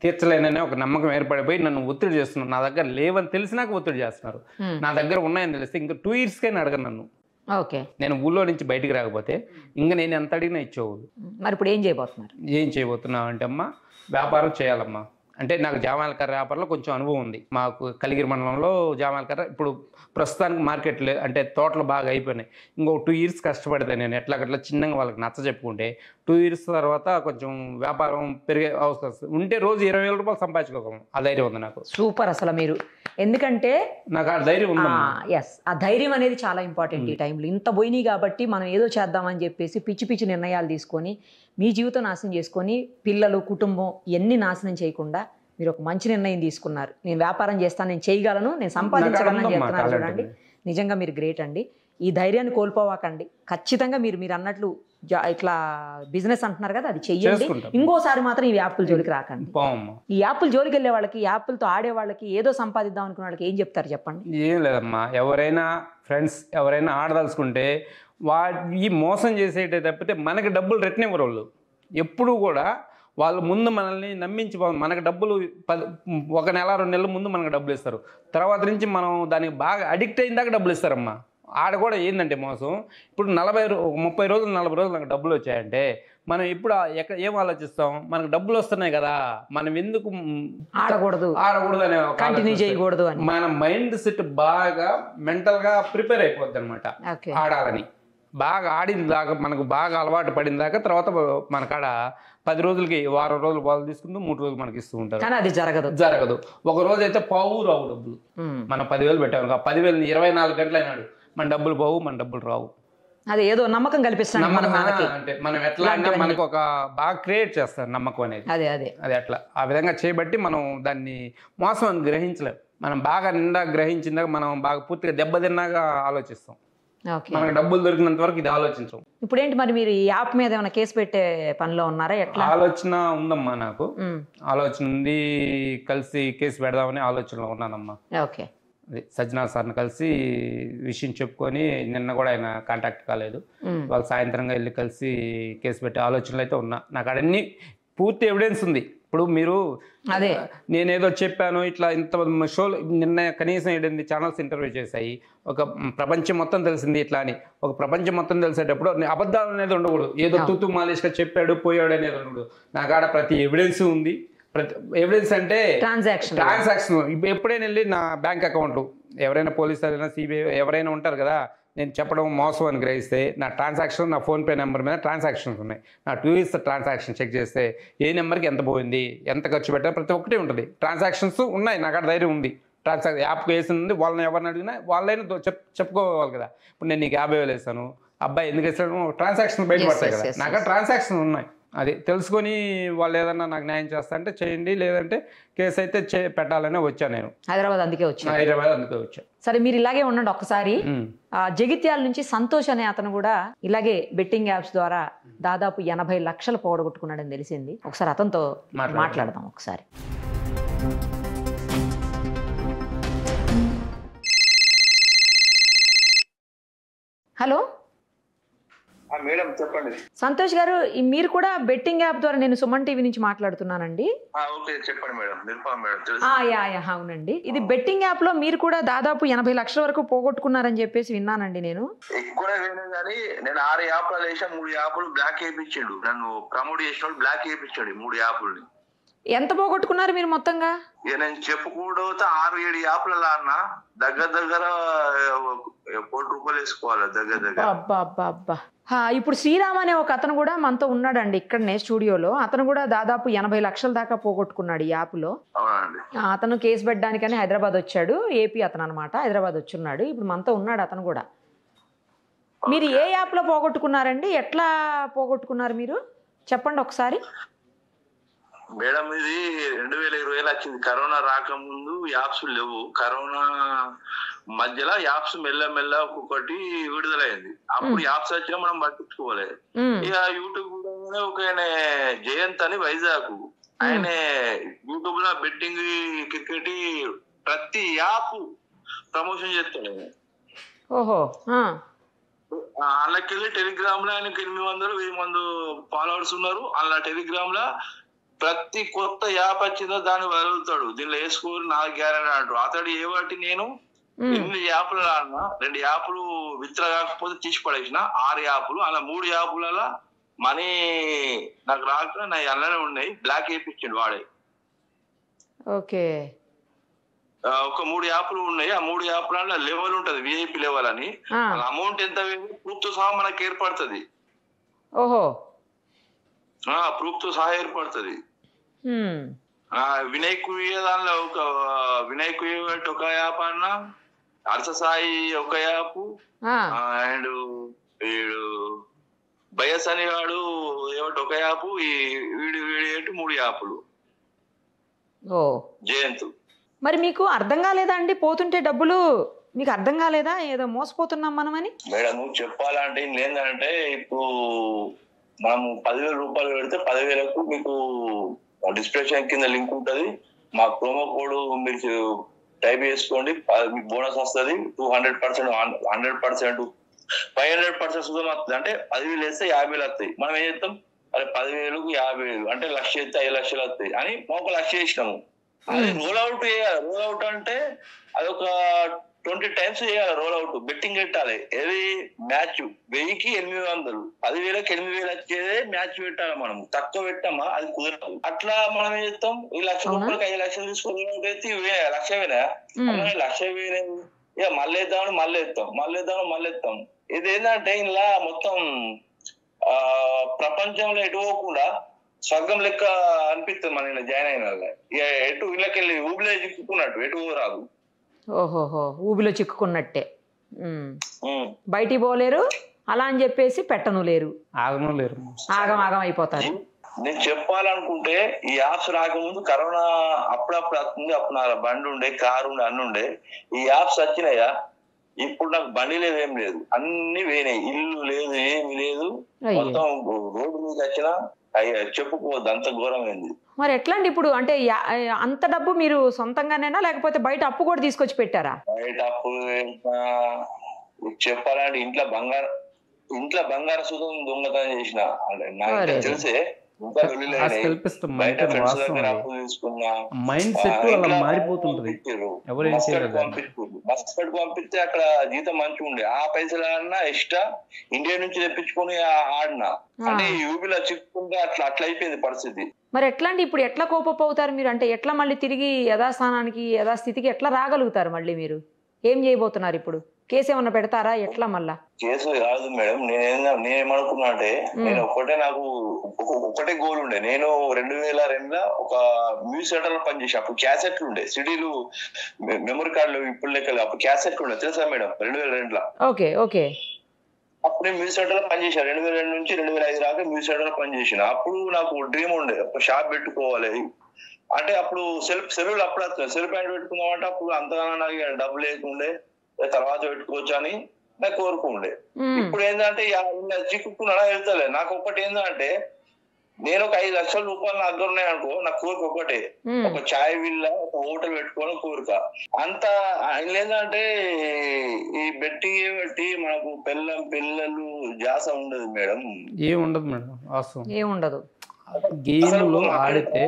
తీర్చలేననే ఒక నమ్మకం ఏర్పడిపోయి నన్ను ఒత్తిడి చేస్తున్నారు. నా దగ్గర లేవని తెలిసినాక ఒత్తిడి చేస్తున్నారు. నా దగ్గర ఉన్నాయని తెలిస్తే ఇంకా 2 yearsకైనా అడగను నన్ను. ఓకే, నేను ఊళ్ళో నుంచి బయటికి రాకపోతే ఇంకా నేను ఎంత అడిగినా ఇచ్చేవాడు. మరి ఇప్పుడు ఏం చేయబోతున్నారు? ఏం చేయబోతున్నావు అంటే అమ్మా, వ్యాపారం చేయాలమ్మా. అంటే నాకు జామాలకర్ర వ్యాపారంలో కొంచెం అనుభవం ఉంది. మాకు కలిగిరి మండలంలో జామాలకర్ర ఇప్పుడు ప్రస్తుతానికి మార్కెట్ లేదు, అంటే తోటలు బాగా అయిపోయినాయి. ఇంకో 2 years కష్టపడితే నేను ఎట్లాగట్లా చిన్నగా వాళ్ళకి నచ్చ చెప్పుకుంటే 2 years తర్వాత కొంచెం వ్యాపారం పెరిగే అవకాశం ఉంటే రోజు 20,000 రూపాయలు సంపాదించుకోగలను. ఆ ధైర్యం ఉంది నాకు. సూపర్ అసలు మీరు, ఎందుకంటే నాకు ఆ ధైర్యం ఉంది. ఎస్, ఆ ధైర్యం అనేది చాలా ఇంపార్టెంట్ ఈ టైంలో. ఇంత పోయినాయి కాబట్టి మనం ఏదో చేద్దామని చెప్పేసి పిచ్చి నిర్ణయాలు తీసుకొని మీ జీవితం నాశనం చేసుకొని పిల్లలు కుటుంబం ఇవన్నీ నాశనం చేయకుండా మీరు ఒక మంచి నిర్ణయం తీసుకున్నారు. నేను వ్యాపారం చేస్తాను, నేను చేయగలను, నేను సంపాదించగలను చెప్తున్నారు. చూడండి, నిజంగా మీరు గ్రేట్ అండి. ఈ ధైర్యాన్ని కోల్పోవాకండి. ఖచ్చితంగా మీరు అన్నట్లు ఇట్లా బిజినెస్ అంటున్నారు కదా, అది చెయ్యండి. ఇంకోసారి మాత్రం ఈ యాప్ల జోలికి రాకండి. ఈ యాప్ల జోలికి వెళ్ళే వాళ్ళకి, యాప్లతో ఆడే వాళ్ళకి, ఏదో సంపాదిద్దాం అనుకున్న వాళ్ళకి ఏం చెప్తారు చెప్పండి? ఏం లేదమ్మా, ఎవరైనా ఫ్రెండ్స్ ఎవరైనా ఆడదలుచుకుంటే ఈ మోసం చేసేటే తప్పితే మనకి డబ్బులు రెట్టినివ్వరు వాళ్ళు. ఎప్పుడు కూడా వాళ్ళు ముందు మనల్ని నమ్మించి మనకు డబ్బులు 1 నెల 2 నెలల ముందు మనకు డబ్బులు ఇస్తారు. తర్వాత నుంచి మనం దానికి బాగా అడిక్ట్ అయిన దాకా డబ్బులు ఇస్తారమ్మా. ఆడ కూడా ఏంటంటే మోసం, ఇప్పుడు 30 రోజులు 40 రోజులు నాకు డబ్బులు వచ్చాయంటే మనం ఇప్పుడు ఏం ఆలోచిస్తాం? మనకు డబ్బులు వస్తున్నాయి కదా, మనం ఎందుకు ఆడకూడదు అనే కంటిన్యూ చేయకూడదు అని మన మైండ్ సెట్ బాగా మెంటల్గా ప్రిపేర్ అయిపోద్ది అనమాట. ఆడాలని బాగా ఆడిన దాకా, మనకు బాగా అలవాటు పడిన దాకా, తర్వాత మన కాడ 10 రోజులకి వారం రోజులు వాళ్ళు తీసుకుంటూ 3 రోజులు మనకి ఇస్తూ ఉంటారు. కానీ అది జరగదు. ఒక రోజు అయితే రావు డబ్బులు. మనం 10,000 పెట్టాము, 10,000 24 గంటలు అయినాడు, మన డబ్బులు పోవు, మన డబ్బులు రావు. అదే ఏదో నమ్మకం కల్పిస్తాం అంటే మనం ఎట్లా అంటే మనకు ఒక బాగా క్రియేట్ చేస్తారు నమ్మకం అనేది. అదే అట్లా ఆ విధంగా చేయబట్టి మనం దాన్ని మోసం అని గ్రహించలేం. మనం బాగా నిండా గ్రహించిందాక మనం బాగా పూర్తిగా దెబ్బతిన్నాగా ఆలోచిస్తాం. ఓకే. మనకు డబ్బులు దొరికినంత వరకు ఇది ఆలోచించం. ఇప్పుడు ఏంటి మరి మీరు ఈ యాప్ మీద ఏమైనా కేసు పెట్టే పనిలో ఉన్నారా ఎట్లా? ఆలోచన ఉందమ్మా, నాకు ఆలోచన ఉంది, కలిసి కేసు పెడదామని ఆలోచనలో ఉన్నానమ్మా. ఓకే. సజ్జనా సార్ని కలిసి విషయం చెప్పుకొని, నిన్న కూడా ఆయన కాంటాక్ట్ కాలేదు, వాళ్ళు సాయంత్రంగా వెళ్ళి కలిసి కేసు పెట్టే ఆలోచనలు అయితే ఉన్నా. నాకు అడన్నీ పూర్తి ఎవిడెన్స్ ఉంది. ఇప్పుడు మీరు అదే నేనేదో చెప్పాను ఇట్లా ఇంత షోలు నిన్న కనీసం 8 ఛానల్స్ ఇంటర్వ్యూ చేశాయి, ఒక ప్రపంచం మొత్తం తెలిసింది ఇట్లా అని. ఒక ప్రపంచం మొత్తం తెలిసేటప్పుడు అబద్ధాలు అనేది ఉండకూడదు, ఏదో తూతూ మాలేష్గా చెప్పాడు పోయాడు అనేది ఉండకూడదు. నాకు ఆడ ప్రతి ఎవిడెన్స్ ఉంది. ఎవిడెన్స్ అంటే ట్రాన్సాక్షన్. ఎప్పుడైనా వెళ్ళి నా బ్యాంక్ అకౌంట్ ఎవరైనా పోలీసు అయినా సిబిఐ ఎవరైనా ఉంటారు కదా, నేను చెప్పడం మోసం అని గ్రహిస్తే నా ట్రాన్సాక్షన్, నా ఫోన్పే నెంబర్ మీద ట్రాన్సాక్షన్స్ ఉన్నాయి. నా 2 years ట్రాన్సాక్షన్ చెక్ చేస్తే ఏ నెంబర్కి ఎంత పోయింది, ఎంత ఖర్చు పెట్టారు, ప్రతి ఒక్కటి ఉంటుంది. ట్రాన్సాక్షన్స్ ఉన్నాయి, నాకు అక్కడ ధైర్యం ఉంది. ట్రాన్సాక్షన్ యాప్కి వేసింది, వాళ్ళని ఎవరిని అడిగినా వాళ్ళైనా చెప్పుకోవాలి కదా. ఇప్పుడు నేను నీకు 50,000 వేసాను, అబ్బాయి ఎందుకు వేసాను, ట్రాన్సాక్షన్ బయటపడతాయి కదా. నాకు ట్రాన్సాక్షన్ ఉన్నాయి. అది తెలుసుకొని వాళ్ళు ఏదన్నా నాకు న్యాయం చేస్తా అంటే చేయండి, లేదంటే కేసు అయితే పెట్టాలనే వచ్చాను నేను హైదరాబాద్. అందుకే వచ్చా. సరే, మీరు ఇలాగే ఉండండి. ఒకసారి జగిత్యాల నుంచి సంతోష్ అనే అతను కూడా ఇలాగే బెట్టింగ్ యాప్స్ ద్వారా దాదాపు 80 లక్షలు పోగొట్టుకున్నాడని తెలిసింది. ఒకసారి అతనితో మాట్లాడదాం ఒకసారి. హలో మేడం, చెప్పండి. సంతోష్ గారు, మీరు కూడా బెట్టింగ్ యాప్ ద్వారా, నేను సుమన్ టీవీ నుంచి మాట్లాడుతున్నానండి. చెప్పండి మేడం. అవునండి. ఇది బెట్టింగ్ యాప్ లో మీరు కూడా దాదాపు 80 లక్షల వరకు పోగొట్టుకున్నారని చెప్పేసి విన్నానండి నేను. ఎక్కువ కానీ నేను 6 యాప్లు వేసా, 3 యాప్లు బ్లాక్ చేయించాడు. నన్ను ప్రమోట్ చేసిన బ్లాక్ చేయించాడు 3 యాప్లని. ఎంత పోగొట్టుకున్నారు మీరు మొత్తంగా? నేను చెప్పుకుంటూ 6-7 యాప్లలో అన్న దగ్గర 1 కోటి రూపాయలు వేసుకోవాలి దగ్గర. ఇప్పుడు శ్రీరామ్ అనే ఒక అతను కూడా మనతో ఉన్నాడండి ఇక్కడనే స్టూడియోలో. అతను కూడా దాదాపు 80 లక్షల దాకా పోగొట్టుకున్నాడు ఈ యాప్ లో. అతను కేసు పెట్టడానికని హైదరాబాద్ వచ్చాడు. ఏపీ అతను అనమాట, హైదరాబాద్ వచ్చున్నాడు. ఇప్పుడు మనతో ఉన్నాడు అతను కూడా. మీరు ఏ యాప్ లో పోగొట్టుకున్నారండి, ఎట్లా పోగొట్టుకున్నారు మీరు చెప్పండి ఒకసారి. మేడం, ఇది 2020 వచ్చింది. కరోనా రాకముందు యాప్స్ లేవు. కరోనా మధ్యలో యాప్స్ మెల్ల ఒక్కొక్కటి విడుదలైంది. అప్పుడు యాప్స్ వచ్చినా మనం పట్టించుకోలేదు. ఇక యూట్యూబ్ కూడా ఒక జయంత్ అని వైజాగ్, ఆయన యూట్యూబ్ లో బెట్టింగ్, క్రికెట్ ప్రతి యాప్ ప్రమోషన్ చేస్తాడు. ఓహో. అందులోకెళ్ళి టెలిగ్రామ్ లో ఆయనకి 800-1000 ఫాలోవర్స్ ఉన్నారు. అలా టెలిగ్రామ్ లో ప్రతి కొత్త యాప్ వచ్చిందో దాన్ని వదులుతాడు. దీనిలో వేసుకోరు, నాకు గ్యారెంటీ అంటాడు. అతడు ఏవాటి నేను 8 యాప్లు ఆడినా, 2 యాప్లు విత్డ్రా కాకపోతే తీసి పడేసిన, 6 యాప్లు. అలా 3 యాప్లలో మనీ నాకు రాక నా అలానే ఉన్నాయి, బ్లాక్ వేయించండి వాడే. ఓకే. ఒక 3 యాప్లు ఉన్నాయి. ఆ 3 యాప్లలో లెవెల్ ఉంటది, విఐపి లెవెల్ అని. అమౌంట్ ఎంత ప్రూఫ్ తో సహా మనకి ఏర్పడుతుంది. ఓహో. ప్రూఫ్ తో సహా ఏర్పడుతుంది. వినాయకు దానిలో ఒక వినాయకు ఒక యాప్ అన్న, అర్స సాయి ఒక యాప్, అండ్ వీడు బయస్ అని వాడు ఏమిటి ఒక యాప్, ఈ వీడు 3 యాప్లు. జయంత్. మరి మీకు అర్థం కాలేదా అండి పోతుంటే డబ్బులు? మీకు అర్థం కాలేదా ఏదో మోసపోతున్నాం మనమని? మేడం, చెప్పాలంటే ఏంటంటే, ఇప్పుడు మనం 10,000 రూపాయలు పెడితే 10,000కు మీకు డిస్క్రిప్షన్ కింద లింక్ ఉంటుంది. మా ప్రోమో కోడ్ మీరు టైప్ చేసుకోండి, మీకు బోనస్ వస్తుంది. 200%, 100%, 500% సుధం వస్తుంది. అంటే 10,000 వేస్తే 50,000 వస్తాయి. మనం ఏం చేస్తాం, అదే 10,000కు 50,000 అంటే 1,00,000 అయితే 5 లక్షలు వస్తాయి అని మనం 1,00,000 చేసినాము. అది రోల్ అవుట్ చేయాలి. రోల్ అవుట్ అంటే అదొక 20 times చేయాలి రోల్ అవుట్. బెట్టింగ్ పెట్టాలి. ఏది మ్యాచ్ 1000కి 800, 10,000కి 8,000 వచ్చేదే మ్యాచ్ పెట్టాలి. మనం తక్కువ పెట్టామా అది కుదరదు. అట్లా మనం ఏం చేస్తాం, ఈ 1,00,000 రూపాయలకి 5 లక్షలు తీసుకొని అయితే 1,00,000 వేనా, 1,00,000 వేనే ఇక మళ్ళీ వేద్దాం. ఇది ఏంటంటే ఇలా మొత్తం ప్రపంచంలో ఎటు పోకుండా స్వర్గం లెక్క అనిపిస్తుంది మన ఇలా జాయిన్ అయిన వాళ్ళ. ఇక ఎటు వీళ్ళకెళ్ళి ఊబిలో చిక్కుకున్నట్టు ఎటు రాదు. ఓహోహో, ఊబిలో చిక్కుకున్నట్టే. బయటికి పోలేరు, అలా అని చెప్పేసి పెట్టను లేరు, ఆగం అయిపోతారు. నేను చెప్పాలనుకుంటే ఈ యాప్స్ రాకముందు కరోనా అప్పుడప్పుడు వస్తుంది. అప్పుడు నా బండి ఉండే, కారు ఉండే, అన్ని ఉండే. ఈ యాప్స్ వచ్చినాయా ఇప్పుడు నాకు బండి లేదు, ఏం లేదు, అన్ని పోయినాయి. ఇల్లు లేదు, ఏమి లేదు, మొత్తం రోడ్డు మీద వచ్చినా చెప్పుకోవద్దు, అంత ఘోరమైంది. మరి ఎట్లా అండి ఇప్పుడు? అంటే అంత డబ్బు మీరు సొంతంగానేనా లేకపోతే బయట అప్పు కూడా తీసుకొచ్చి పెట్టారా? బయట అప్పు చెప్పాలంటే ఇంట్లో బంగారు సుతం దొంగతనం చేసిన అంటే నాకు తెలిసే మస్కట్ పంపిస్తే అక్కడ జీతం మంచిగా ఉండే, ఆ పైసలన్నా ఎక్స్ట్రా ఇండియా నుంచి తెప్పించుకొని ఆడినా అంటే యూపీలో చిక్కుకుంటే అట్లా అయిపోయింది పరిస్థితి. మరి ఎట్లా అండి ఇప్పుడు? ఎట్లా కోపప్ అవుతారు మీరు? అంటే ఎట్లా మళ్ళీ తిరిగి యథాస్థానానికి యథాస్థితికి ఎట్లా రాగలుగుతారు? మళ్ళీ మీరు ఏం చేయబోతున్నారు ఇప్పుడు? కేసు ఏమన్నా పెడతారా? ఎట్లా మళ్ళా? కేసు కాదు మేడం, నేనేమనుకున్నా అంటే నేను నాకు ఒకటే గోల్ ఉండే. నేను 2002లో ఒక మ్యూజిక్ సెంటర్ లో పనిచేసా. అప్పుడు క్యాసెట్లు ఉండే, సిడీలు, మెమరీ కార్డులు ఇప్పుడు లెక్కలు. అప్పుడు క్యాసెట్లు ఉండే, తెలుసా మేడం? 2002లో. Okay okay. అప్పుడు నేను మ్యూజిక్ సెంటర్ లో పనిచేసా. 2002 నుంచి 2005 దాకా మ్యూజిక్ సెంటర్ లో పనిచేసిన. అప్పుడు నాకు డ్రీమ్ ఉండే, ఒక షాప్ పెట్టుకోవాలి అంటే. అప్పుడు సెల్ఫ్ అప్పుడు సెల్ఫ్ హ్యాండ్ పెట్టుకుందాం అంటే అప్పుడు అంతగానో నాకు డబ్బు లేకుండే, తర్వాత పెట్టుకోవచ్చు అని నాకు కోరుకుండే. ఇప్పుడు ఏంటంటే చిక్కుకున్నా వెళ్తలే. నాకు ఒకటి ఏంటంటే నేను ఒక 5 లక్షల రూపాయలు నా దగ్గర ఉన్నాయి అనుకో, నా కోరిక ఒకటే, ఒక చాయ్ విల్ల, ఒక హోటల్ పెట్టుకోవడం కోరిక. అంత ఏంటంటే ఈ బెట్టి మనకు పిల్లలు జాస ఉండదు మేడం. ఏముండదు మేడం, ఏముండదు. గేమ్లు ఆడితే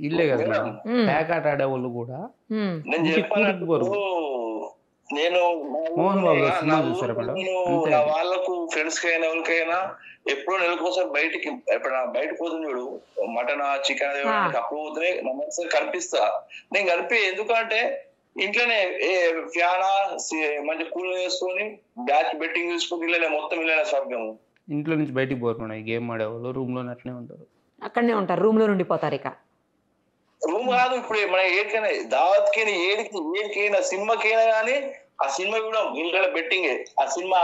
ఇల్లే కదా మేడం, ప్యాకాట్ ఆడే వాళ్ళు కూడా. నేను చెప్పాను, నేను వాళ్ళకు ఫ్రెండ్స్ కైనా ఎవరికైనా ఎప్పుడో నెలకోసారి బయటకు పోతుంది చూడు, మటన్ చికెన్ అప్పుడు పోతే నమ్మకం కనిపిస్తా. నేను కనిపి ఎందుకంటే ఇంట్లోనే ఫ్యానా మంచి కూల్ వేసుకొని బ్యాచ్ బెట్టింగ్ చూసుకుని ఇళ్ళనే మొత్తం ఇళ్ళనే స్వర్గము. ఇంట్లో నుంచి బయటికి పోతున్నాయి గేమ్ ఆడేవాళ్ళు, రూమ్ లోనే అట్లనే ఉంటారు, అక్కడనే ఉంటారు, రూమ్ లో ఉండిపోతారు. ఇక రూమ్ కాదు, ఇప్పుడు మన ఏడికైనా దావత్కైనా ఏడికైనా సినిమాకైనా కానీ ఆ సినిమా కూడా ఇంట్లో బెట్టింగ్. ఆ సినిమా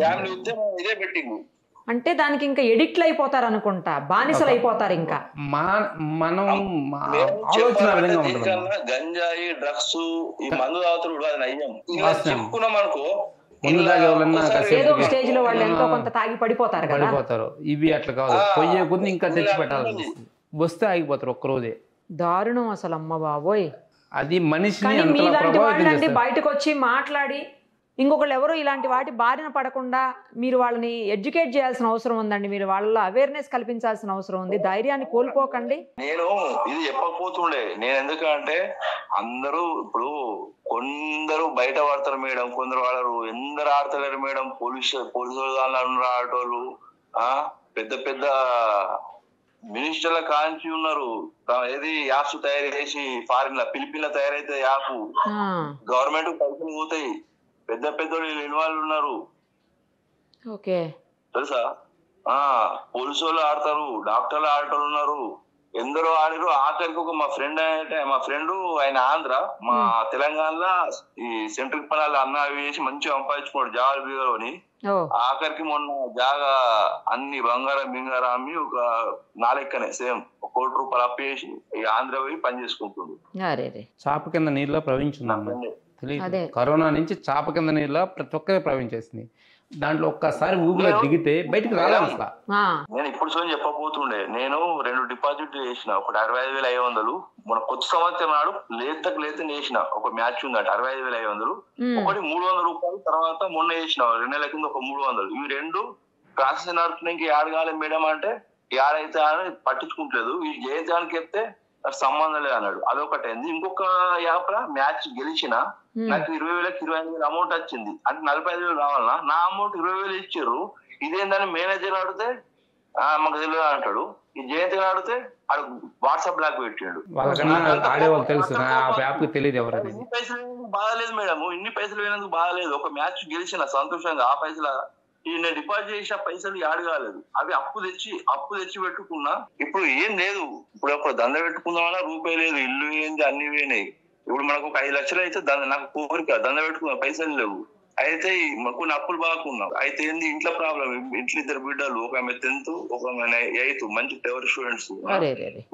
ఫ్యామిలీ వస్తే ఇదే బెట్టింగ్. అంటే దానికి ఇంకా ఎడిక్ట్లు అయిపోతారు అనుకుంటా, బానిసలు అయిపోతారు. ఇంకా గంజాయి, డ్రగ్స్, ఈ మందు తాగుతారు, అది నయ్యం. చెప్పుకున్నాం అనుకో, ఏదో ఒక స్టేజ్ లో వాళ్ళు ఎంతో కొంత తాగి పడిపోతారు. ఇవి అట్లా కాదు, పొయ్యే కొద్ది ఇంకా తెచ్చి పెట్టాలి, వస్తే ఆగిపోతారు ఒక్కరోజే. దారుణం అసలు, అమ్మ బాబోయ్. అది మనిషిని మీలాంటి వాళ్ళండి బయటకు వచ్చి మాట్లాడి ఇంకొకళ్ళు ఎవరు ఇలాంటి వాటి బారిన పడకుండా మీరు వాళ్ళని ఎడ్యుకేట్ చేయాల్సిన అవసరం ఉందండి. మీరు వాళ్ళ అవేర్నెస్ కల్పించాల్సిన అవసరం ఉంది. ధైర్యాన్ని కోల్పోకండి. నేను ఇది చెప్పకపోతుండే, నేను ఎందుకంటే అందరూ ఇప్పుడు కొందరు బయట పడతారు మేడం, కొందరు వాడరు, ఎందరు ఆడతలేరు మేడం. పోలీసులు ఆడేటోళ్ళు, పెద్ద పెద్ద మినిస్టర్ల కాంచి ఉన్నారు. ఏది యాప్స్ తయారు చేసి ఫారిన్ లా ఫిలిపిన్ లా తయారైతే యాప్ గవర్నమెంట్ పైసలు పోతాయి. పెద్ద పెద్ద ఇన్వాల్వ్ ఉన్నారు, తెలుసా? పోలీసు వాళ్ళు ఆడతారు, డాక్టర్లు ఆడటోళ్ళు ఉన్నారు, ఎందరో ఆడిరు. ఆఖరికి ఒక మా ఫ్రెండ్ ఆయన ఆంధ్ర, మా తెలంగాణలో ఈ సెంట్రల్ పనాలు అన్న వేసి మంచిగా సంపాదించుకున్నాడు జాగాలు బీగాలు అని. ఆఖరికి మొన్న జాగా అన్ని బంగారం అమ్మి ఒక నాలెక్కనే సేమ్ 1 కోటి రూపాయలు అప్పు చేసి ఈ ఆంధ్ర పోయి పని చేసుకుంటుంది. చాప కింద నీళ్ళలో ప్రవహించున్నాం. కరోనా నుంచి చాప కింద నీళ్ళలో ప్రతి ఒక్కరే ప్రవహించేసింది. దాంట్లో ఒక్కసారి ఊపిలో దిగితే బయటకు రాలేదు అసలు. నేను ఇప్పుడు చెప్పబోతుండే, నేను 2 డిపాజిట్లు చేసిన. ఒకటి 65,500, మన కొత్త సంవత్సరం నాడు లేతకు చేసిన ఒక మ్యాచ్ ఉందంట 65,500. ఒకటి 300 రూపాయలు తర్వాత మొన్న చేసిన 2 నెలల కింద ఒక 300. ఇవి 2 ప్రాసెస్ నడుస్తున్నాయి. ఇంక ఏడగాలి మేడం అంటే ఏడైతే అని పట్టించుకుంటలేదు. ఈ జయజానికి చెప్తే సంబంధం లేదు అన్నాడు. అదొకటి అయింది. ఇంకొక యాప్ మ్యాచ్ గెలిచిన నాకు 20,000కి 25,000 అమౌంట్ వచ్చింది. అంటే 45,000 రావాలన్నా, నా అమౌంట్ 20,000 ఇచ్చారు. ఇదేందని మేనేజర్ అడిగితే మాకు తెలియదు అంటాడు. ఈ జయంతి అడిగితే వాట్సాప్ బ్లాక్ పెట్టాడు. ఇన్ని పైసలు బాగాలేదు మేడం, ఇన్ని పైసలు పోయినందుకు బాగాలేదు. ఒక మ్యాచ్ గెలిచిన సంతోషంగా ఆ పైసలు నేను డిపాజిట్ చేసిన పైసలు యాడ్ కాలేదు. అవి అప్పు తెచ్చి పెట్టుకున్నా. ఇప్పుడు ఏం లేదు. ఇప్పుడు ఒక దండ పెట్టుకుందామన్నా రూపాయి లేదు. ఇల్లు ఏంది, అన్ని పోయినాయి. ఇప్పుడు మనకు ఒక 5 లక్షలు అయితే నాకు కోరిక దండ పెట్టుకున్నా, పైసలు లేవు. అయితే కొన్ని అప్పులు బాగున్నాం. అయితే ఏంది ఇంట్లో ప్రాబ్లం. ఇంట్లో 2 బిడ్డలు, ఒక ఆమె 10th, ఒక ఆమె 8th, మంచి ఫేవర్ స్టూడెంట్స్.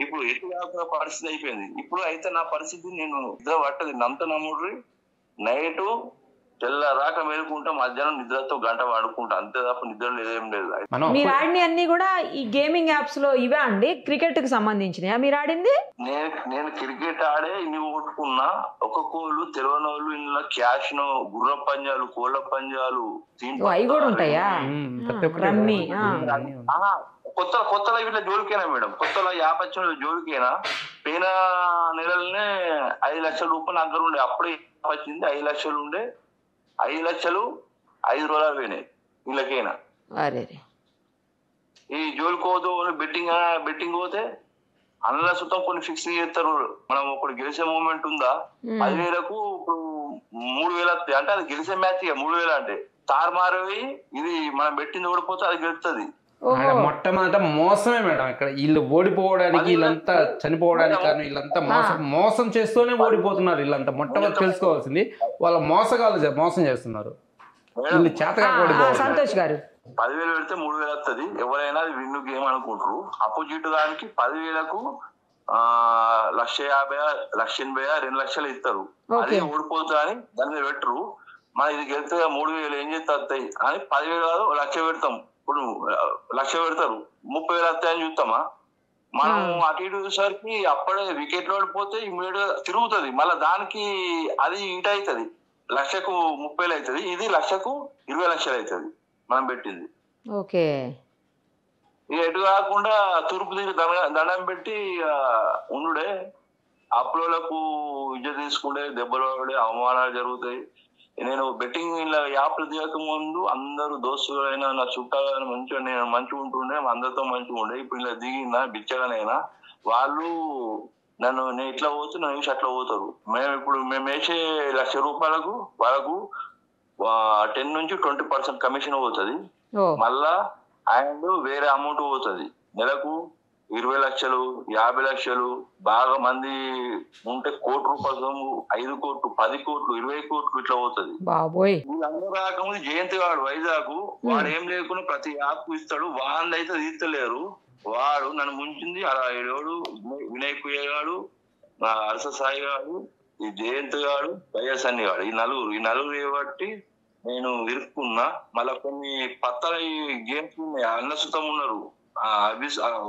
ఇప్పుడు ఎటు పరిస్థితి అయిపోయింది. ఇప్పుడు అయితే నా పరిస్థితి నేను ఇద్దరు పట్టదు. అంత నమ్ముడ్రి నైట్ తెల్లరాక మేలుకుంటా, మధ్యాహ్నం నిద్రతో గంట పడుకుంటా, అంతే తప్ప నిద్ర లేదేం లేదు. మీరు ఆడిన అన్ని కూడా ఈ గేమింగ్ యాప్స్ లో ఇవే అండి? క్రికెట్ కి సంబంధించినయా మీరు ఆడింది? నేను క్రికెట్ ఆడే ఇన్ని కొట్టుకున్నా. ఒక్కొక్కళ్ళు తెలియని వాళ్ళు ఇంట్లో క్యాష్ ను, గుర్ర పంజాలు, కోళ్ళ పంజాలు, అవి కూడా ఉంటాయా? రమ్మీ కొత్తలో ఇట్లా జోలికేనా మేడం? కొత్తలో యాపచ్చిన జోలికేనా? పోయిన నెలలనే 5 లక్షల రూపాయలు దగ్గర ఉండే. అప్పుడే వచ్చింది 5 లక్షలు ఉండే. 5 లక్షలు 5 రోజులు పోయినాయి వీళ్ళకైనా. ఈ జోలికోదు బెట్టింగ్ పోతే అందులో సుతం కొన్ని ఫిక్స్ చేస్తారు. మనం ఒకటి గెలిచే మూమెంట్ ఉందా 10,000కు ఇప్పుడు 3,000 వస్తాయి అంటే అది గెలిచే మ్యాచ్. 3,000 అంటే తారుమారవి. ఇది మనం పెట్టింది ఓడిపోతే అది గెలుస్తుంది. మొట్టమొదట మోసమే మేడం. ఇక్కడ వీళ్ళు ఓడిపోవడానికి, వీళ్ళంతా చనిపోవడానికి కారణం వీళ్ళంతా మోసం చేస్తూనే ఓడిపోతున్నారు. వీళ్ళంతా మొట్టమొదటి తెలుసుకోవాల్సింది వాళ్ళ మోసగాళ్ళు మోసం చేస్తున్నారు. వీళ్ళు చేతగా ఓడిపోవాలి. సంతోష్ గారు 10,000 పెడితే 3,000 వస్తుంది. ఎవరైనా అది విన్ను గేమ్ అనుకుంటారు. అపోజిట్ దానికి 10,000కు 1,50,000, 1,80,000, 2 లక్షలు ఇస్తారు. అదే ఓడిపోతా అని దాని మీద పెట్టరు. మన ఇది గెలితే 3,000 ఏం చేస్తే వస్తాయి అని 10,000 కాదు 1,00,000 పెడతాం. ఇప్పుడు 1,00,000 పెడతారు, 30,000 వస్తాయని చూస్తామా? మనం అటు ఇటు చూసరికి అప్పుడే వికెట్లు ఓడిపోతే ఇమ్మీడియట్ గా తిరుగుతుంది. మళ్ళీ దానికి అది ఇటు అవుతుంది. 1,00,000కు 30,000 అవుతుంది. ఇది 1,00,000కు 20 లక్షలు అవుతుంది మనం పెట్టింది. ఓకే. ఇక ఎటు కాకుండా తూర్పు దిగి దండం పెట్టి ఉండుడే. అప్పులకు ఇజ్జ తీసుకుంటే దెబ్బలు పడే అవమానాలు జరుగుతాయి. నేను బెట్టింగ్ యాప్లు దిగక ముందు అందరూ దోస్తులైనా నా చుట్టాలని నేను మంచిగా ఉంటుండే, అందరితో మంచిగా ఉండే. ఇప్పుడు ఇలా దిగినా బిచ్చగానైనా వాళ్ళు నేను ఇట్లా పోతే నన్ను చూసి అట్లా పోతారు. మేము వేసే 1,00,000 రూపాయలకు వాళ్ళకు 10 నుంచి 20% కమిషన్ పోతుంది. మళ్ళా అండ్ వేరే అమౌంట్ పోతుంది. నెలకు 20 లక్షలు, 50 లక్షలు, బాగా మంది ఉంటే 1 కోటి రూపాయలు, 5 కోట్లు, 10 కోట్లు, 20 కోట్లు ఇట్లా పోతుంది. వీళ్ళందరూ రాకముందు జయంతి వాడు వైజాగ్ వాడు ఏం లేకుండా ప్రతి యాప్ ఇస్తాడు. వాళ్ళు అయితే తీస్తలేరు. వాడు నన్ను ముంచింది అలా 7 వినయ్ కుయ్య గాడు, అరస సాయి గాడు, ఈ జయంత్ గాడు, వైఎస్ఎన్ గాడు, ఈ నలుగురు కాబట్టి నేను ఇరుక్కున్నా. మళ్ళా కొన్ని పత్తల గేమ్స్ ఉన్నాయి, అన్నసుతం ఉన్నారు.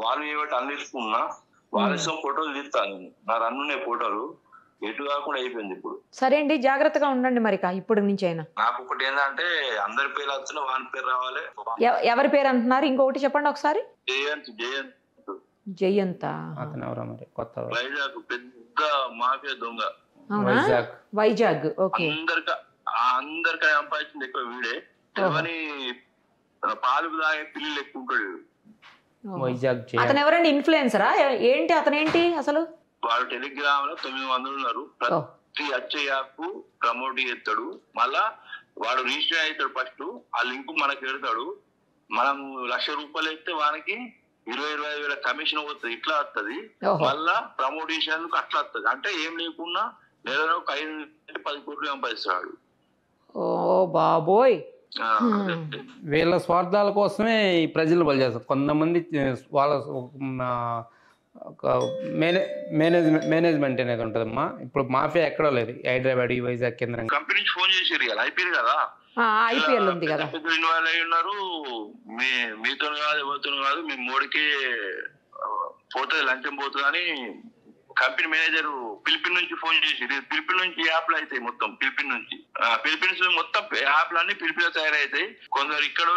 వాళ్ళు ఏమిటి అన్నిరుక్కున్నా. వాళ్ళ ఫోటోలు తీస్తాను. నా రన్నునే ఫోటోలు ఎటు కాకుండా అయిపోయింది. ఇప్పుడు సరే అండి, జాగ్రత్తగా ఉండండి మరి ఇప్పుడు నుంచి అయినా. నాకు ఒకటి ఏంటంటే అందరి పేరు వస్తున్నా వాని పేరు రావాలి. ఎవరి పేరు అంటున్నారు? ఇంకొకటి చెప్పండి ఒకసారి. జయంత వైజాగ్ పెద్ద మాఫియా దొంగ. వైజాగ్. ఓకే. అందరికీ సంపాదించింది ఎక్కువ వీడే. ఎవరి పాలు తాగే పిల్లలు ఎక్కువ ఉంటాడు. అతను ఎవరండి? ఇన్ఫ్లుయెన్సరా ఏంటి? అతనేంటి అసలు? వాడు టెలిగ్రామ్ లో 900 ఉన్నారు. ప్రతి వచ్చే యాప్ ప్రమోట్ చేస్తాడు. మళ్ళా వాడు రిజిస్టర్ అవుతాడు. ఫస్ట్ ఆ లింక్ మనకి పెడతాడు. మనం 1,00,000 రూపాయలు ఇస్తే వానికి 20,000 వేల కమిషన్ పోతుంది. ఇట్లా వస్తుంది. మళ్ళా ప్రమోట్ చేసేందుకు అట్లా వస్తుంది. అంటే ఏం లేకున్నా నెలలో 5 నుంచి 10 కోట్లు సంపాదిస్తాడు. ఓ బాబోయ్. వీళ్ళ స్వార్థాల కోసమే ఈ ప్రజలు బలి చేస్తారు. కొంతమంది వాళ్ళ మేనేజ్మెంట్ అనేది ఉంటుందమ్మా. ఇప్పుడు మాఫియా ఎక్కడో లేదు. హైదరాబాద్, వైజాగ్ కేంద్రం కంపెనీ నుంచి ఫోన్ చేసారు కదా, ఐపీఎల్ కదా, ఐపీఎల్ ఉంది కదా, ఇన్వాల్వ్ అయి ఉన్నారు. మీతో కాదు, ఎవరితో కాదు, మీ మోడీకి పోతుంది, లంచం పోతుంది అని కంపెనీ మేనేజర్ ఫిలిపిన్ నుంచి ఫోన్ చేసి, ఫిలిపిన్ నుంచి యాప్లు అవుతాయి మొత్తం. ఫిలిపిన్స్ మొత్తం యాప్లు అన్ని ఫిలిపిన్ తయారవుతాయి. కొందరు ఇక్కడ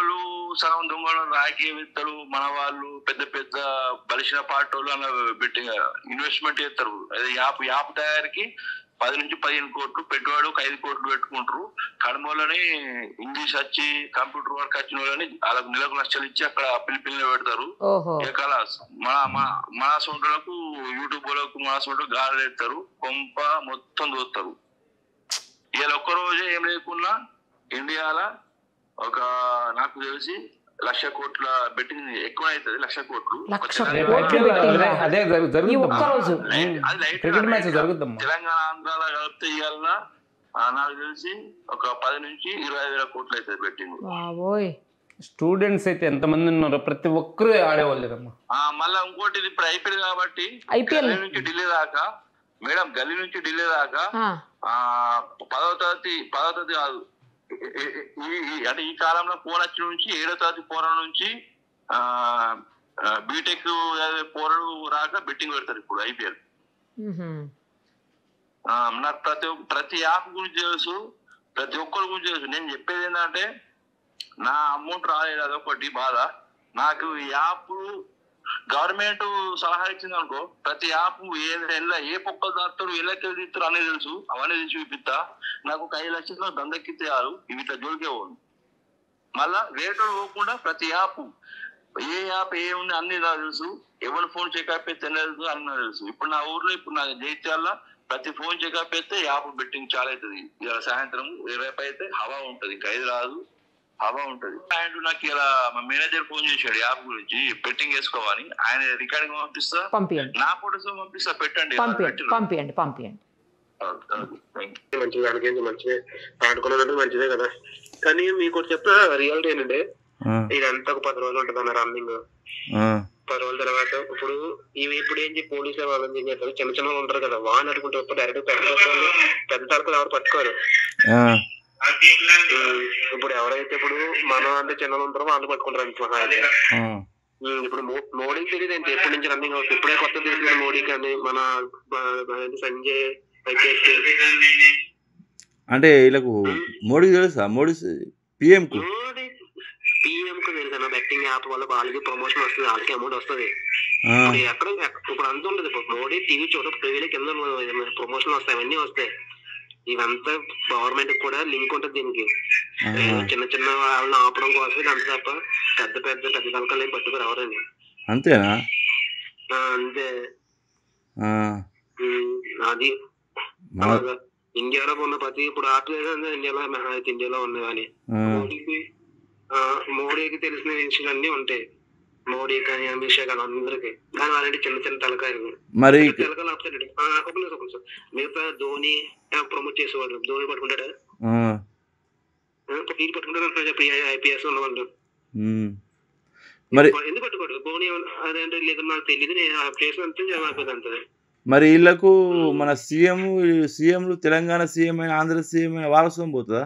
సగం దొంగలు రాజకీయ వేత్తలు, మన వాళ్ళు పెద్ద పెద్ద బలిసిన పార్టీ వాళ్ళు అలా పెట్టి ఇన్వెస్ట్మెంట్ చేస్తారు. అదే యాప్ తయారీకి 10 నుంచి 15 కోట్లు పెట్టుబడి 5 కోట్లు పెట్టుకుంటారు. కడమలోని ఇంగ్లీష్ వచ్చి కంప్యూటర్ వర్క్ వచ్చిన వాళ్ళని వాళ్ళకి నెలకు 1 లక్షలు ఇచ్చి అక్కడ ఫిలిపిన్ లో పెడతారు. మన సొంటలకు యూట్యూబ్ లకు మన సొంట గాలి పెడతారు. కొంప మొత్తం దోస్తారు. ఇవాళ ఒక్కరోజే ఏం లేకున్నా ఇండియాలో ఒక నాకు తెలిసి 1,00,000 కోట్ల బెట్టింగ్ ఎక్కువ అవుతుంది. 1,00,000 కోట్లు తెలంగాణ ఆంధ్రాలో కలిపితే ఇవాళ నాకు తెలిసి ఒక 10 నుంచి 20,000 కోట్లు అవుతుంది బెట్టింగ్. స్టూడెంట్స్ అయితే ఎంతమంది ఉన్నారో ప్రతి ఒక్కరు ఆడేవాళ్ళు. మళ్ళీ ఇంకోటి ఇప్పుడు ఐపీఎల్ కాబట్టి నుంచి ఢిల్లీ దాకా మేడం గల్లీ నుంచి ఢిల్లీ దాకా ఆ, 10వ తరగతి కాదు, అంటే ఈ కాలంలో ఫోన్ వచ్చిన నుంచి 7వ తరగతి పోరాడు నుంచి బీటెక్ పోరాడు రాక బెట్టింగ్ పెడతారు ఇప్పుడు IPL. నాకు ప్రతి యాప్ గురించి తెలుసు, ప్రతి ఒక్కరి గురించి తెలుసు. నేను చెప్పేది ఏంటంటే నా అమౌంట్ రాలేదు, అదొకటి బాధ నాకు. యాప్ గవర్నమెంట్ సలహా ఇచ్చింది అనుకో, ప్రతి యాప్ ఏ పొక్కలు దాస్తాడు ఎల్లకెళ్ళి తీస్తారు అనేది తెలుసు, అవన్నీ తీసి చూపిస్తా. నాకు ఒక 5 లక్షలు దందెక్కితే చాలు, ఇవి ఇట్లా జోలికే పోను. మళ్ళా రేటు పోకుండా ప్రతి యాప్ ఏ యాప్ ఏ ఉంది అన్ని నాకు తెలుసు, ఎవరి ఫోన్ చెకప్ అయితే తెలుసు అన్నీ తెలుసు. ఇప్పుడు నా ఊర్లో ఇప్పుడు నాకు జైత్యాల ప్రతి ఫోన్ చెకప్ అయితే యాప్ బెట్టింగ్ చాలా అవుతుంది. ఇలా సాయంత్రం రేపు అయితే హవా ఉంటది, ఇంకా 5 రాదు, హవా ఉంటది. అండ్ నాకు ఇలా మా మేనేజర్ ఫోన్ చేశాడు యాప్ గురించి, బెట్టింగ్ వేసుకోవాలి. ఆయన రికార్డింగ్ పంపిస్తా, పంపియండి, నా ఫోటోస్ పంపిస్తా, పెట్టండి. పంపియండి. మంచిది, దానికి మంచిదే, ఆడుకున్నదంటే మంచిదే కదా. కానీ మీకు చెప్తా రియాలిటీ ఏంటంటే ఇదంతా ఒక 10 రోజులు ఉంటుంది అన్న రన్నింగ్. 10 రోజుల తర్వాత ఇప్పుడు ఏంటి పోలీసులు వాళ్ళని ఏం చేస్తారు, చిన్న చిన్న ఉంటారు కదా, వాన్ అడుకుంటే డైరెక్ట్ పెద్ద తరకులు ఎవరు పట్టుకోరు. ఇప్పుడు ఎవరైతే ఇప్పుడు మనం అంటే చిన్నలు ఉంటారో వాళ్ళు పట్టుకుంటారు అనుకుంటున్నా. ఇప్పుడు మోడీకి తెలియదు ఏంటి ఎప్పటి నుంచి రన్నింగ్ అవుతుంది, ఇప్పుడే కొత్త తెలిసింది మోడీ కానీ మన సంజయ్ అంటే వీళ్ళకు మోడీకి తెలుసా? మోడీ పిఎం కు తెలుసా బెట్టింగ్ యాప్ వల్ల వాళ్ళకి ప్రమోషన్ వస్తుంది, వాళ్ళకి అమౌంట్ వస్తుంది. ఇప్పుడు అంత ఉండదు. ఇప్పుడు మోడీ టీవీ టీవీలో కింద ప్రమోషన్ వస్తాయి, అవన్నీ వస్తాయి. ఇవంతా గవర్నమెంట్ కూడా లింక్ ఉంటుంది దీనికి. చిన్న చిన్న వాళ్ళని ఆపడం కోసం అంత తప్ప పెద్ద తలకలు ఏం పట్టుకుని ఎవరండి. అంతేనా? అంతే. అది ఇండియాలో ఉన్న ప్రతి ఇప్పుడు ఆర్టిస్ట్ ఇండియాలో ఉన్నాయి కానీ మోడీకి తెలిసిన విషయాలు అన్ని ఉంటాయి. మోడీ కానీ అమిత్ షా కానీ అందరికి, కానీ వాళ్ళంటే చిన్న చిన్న తలకాయలు. మరి తలకాయలు ఆపుతాడు. ఒక నిమిషం మిగతా ధోని ప్రమోట్ చేసేవాడు, ధోని పట్టుకుంటాడా? వీళ్ళు పట్టుకుంటారు చెప్పి IPS ఉన్నవాళ్ళు. మరి ఎందుకు పట్టుకోడు ధోని? అదేంటే లేదు నాకు తెలియదు, నేను ప్లేస్ అంతే అంతే. మరి వీళ్ళకు మన సీఎంలు తెలంగాణ సీఎం అయినా ఆంధ్ర సీఎం అయినా వాళ్ళ సొమ్ము పోతుందా?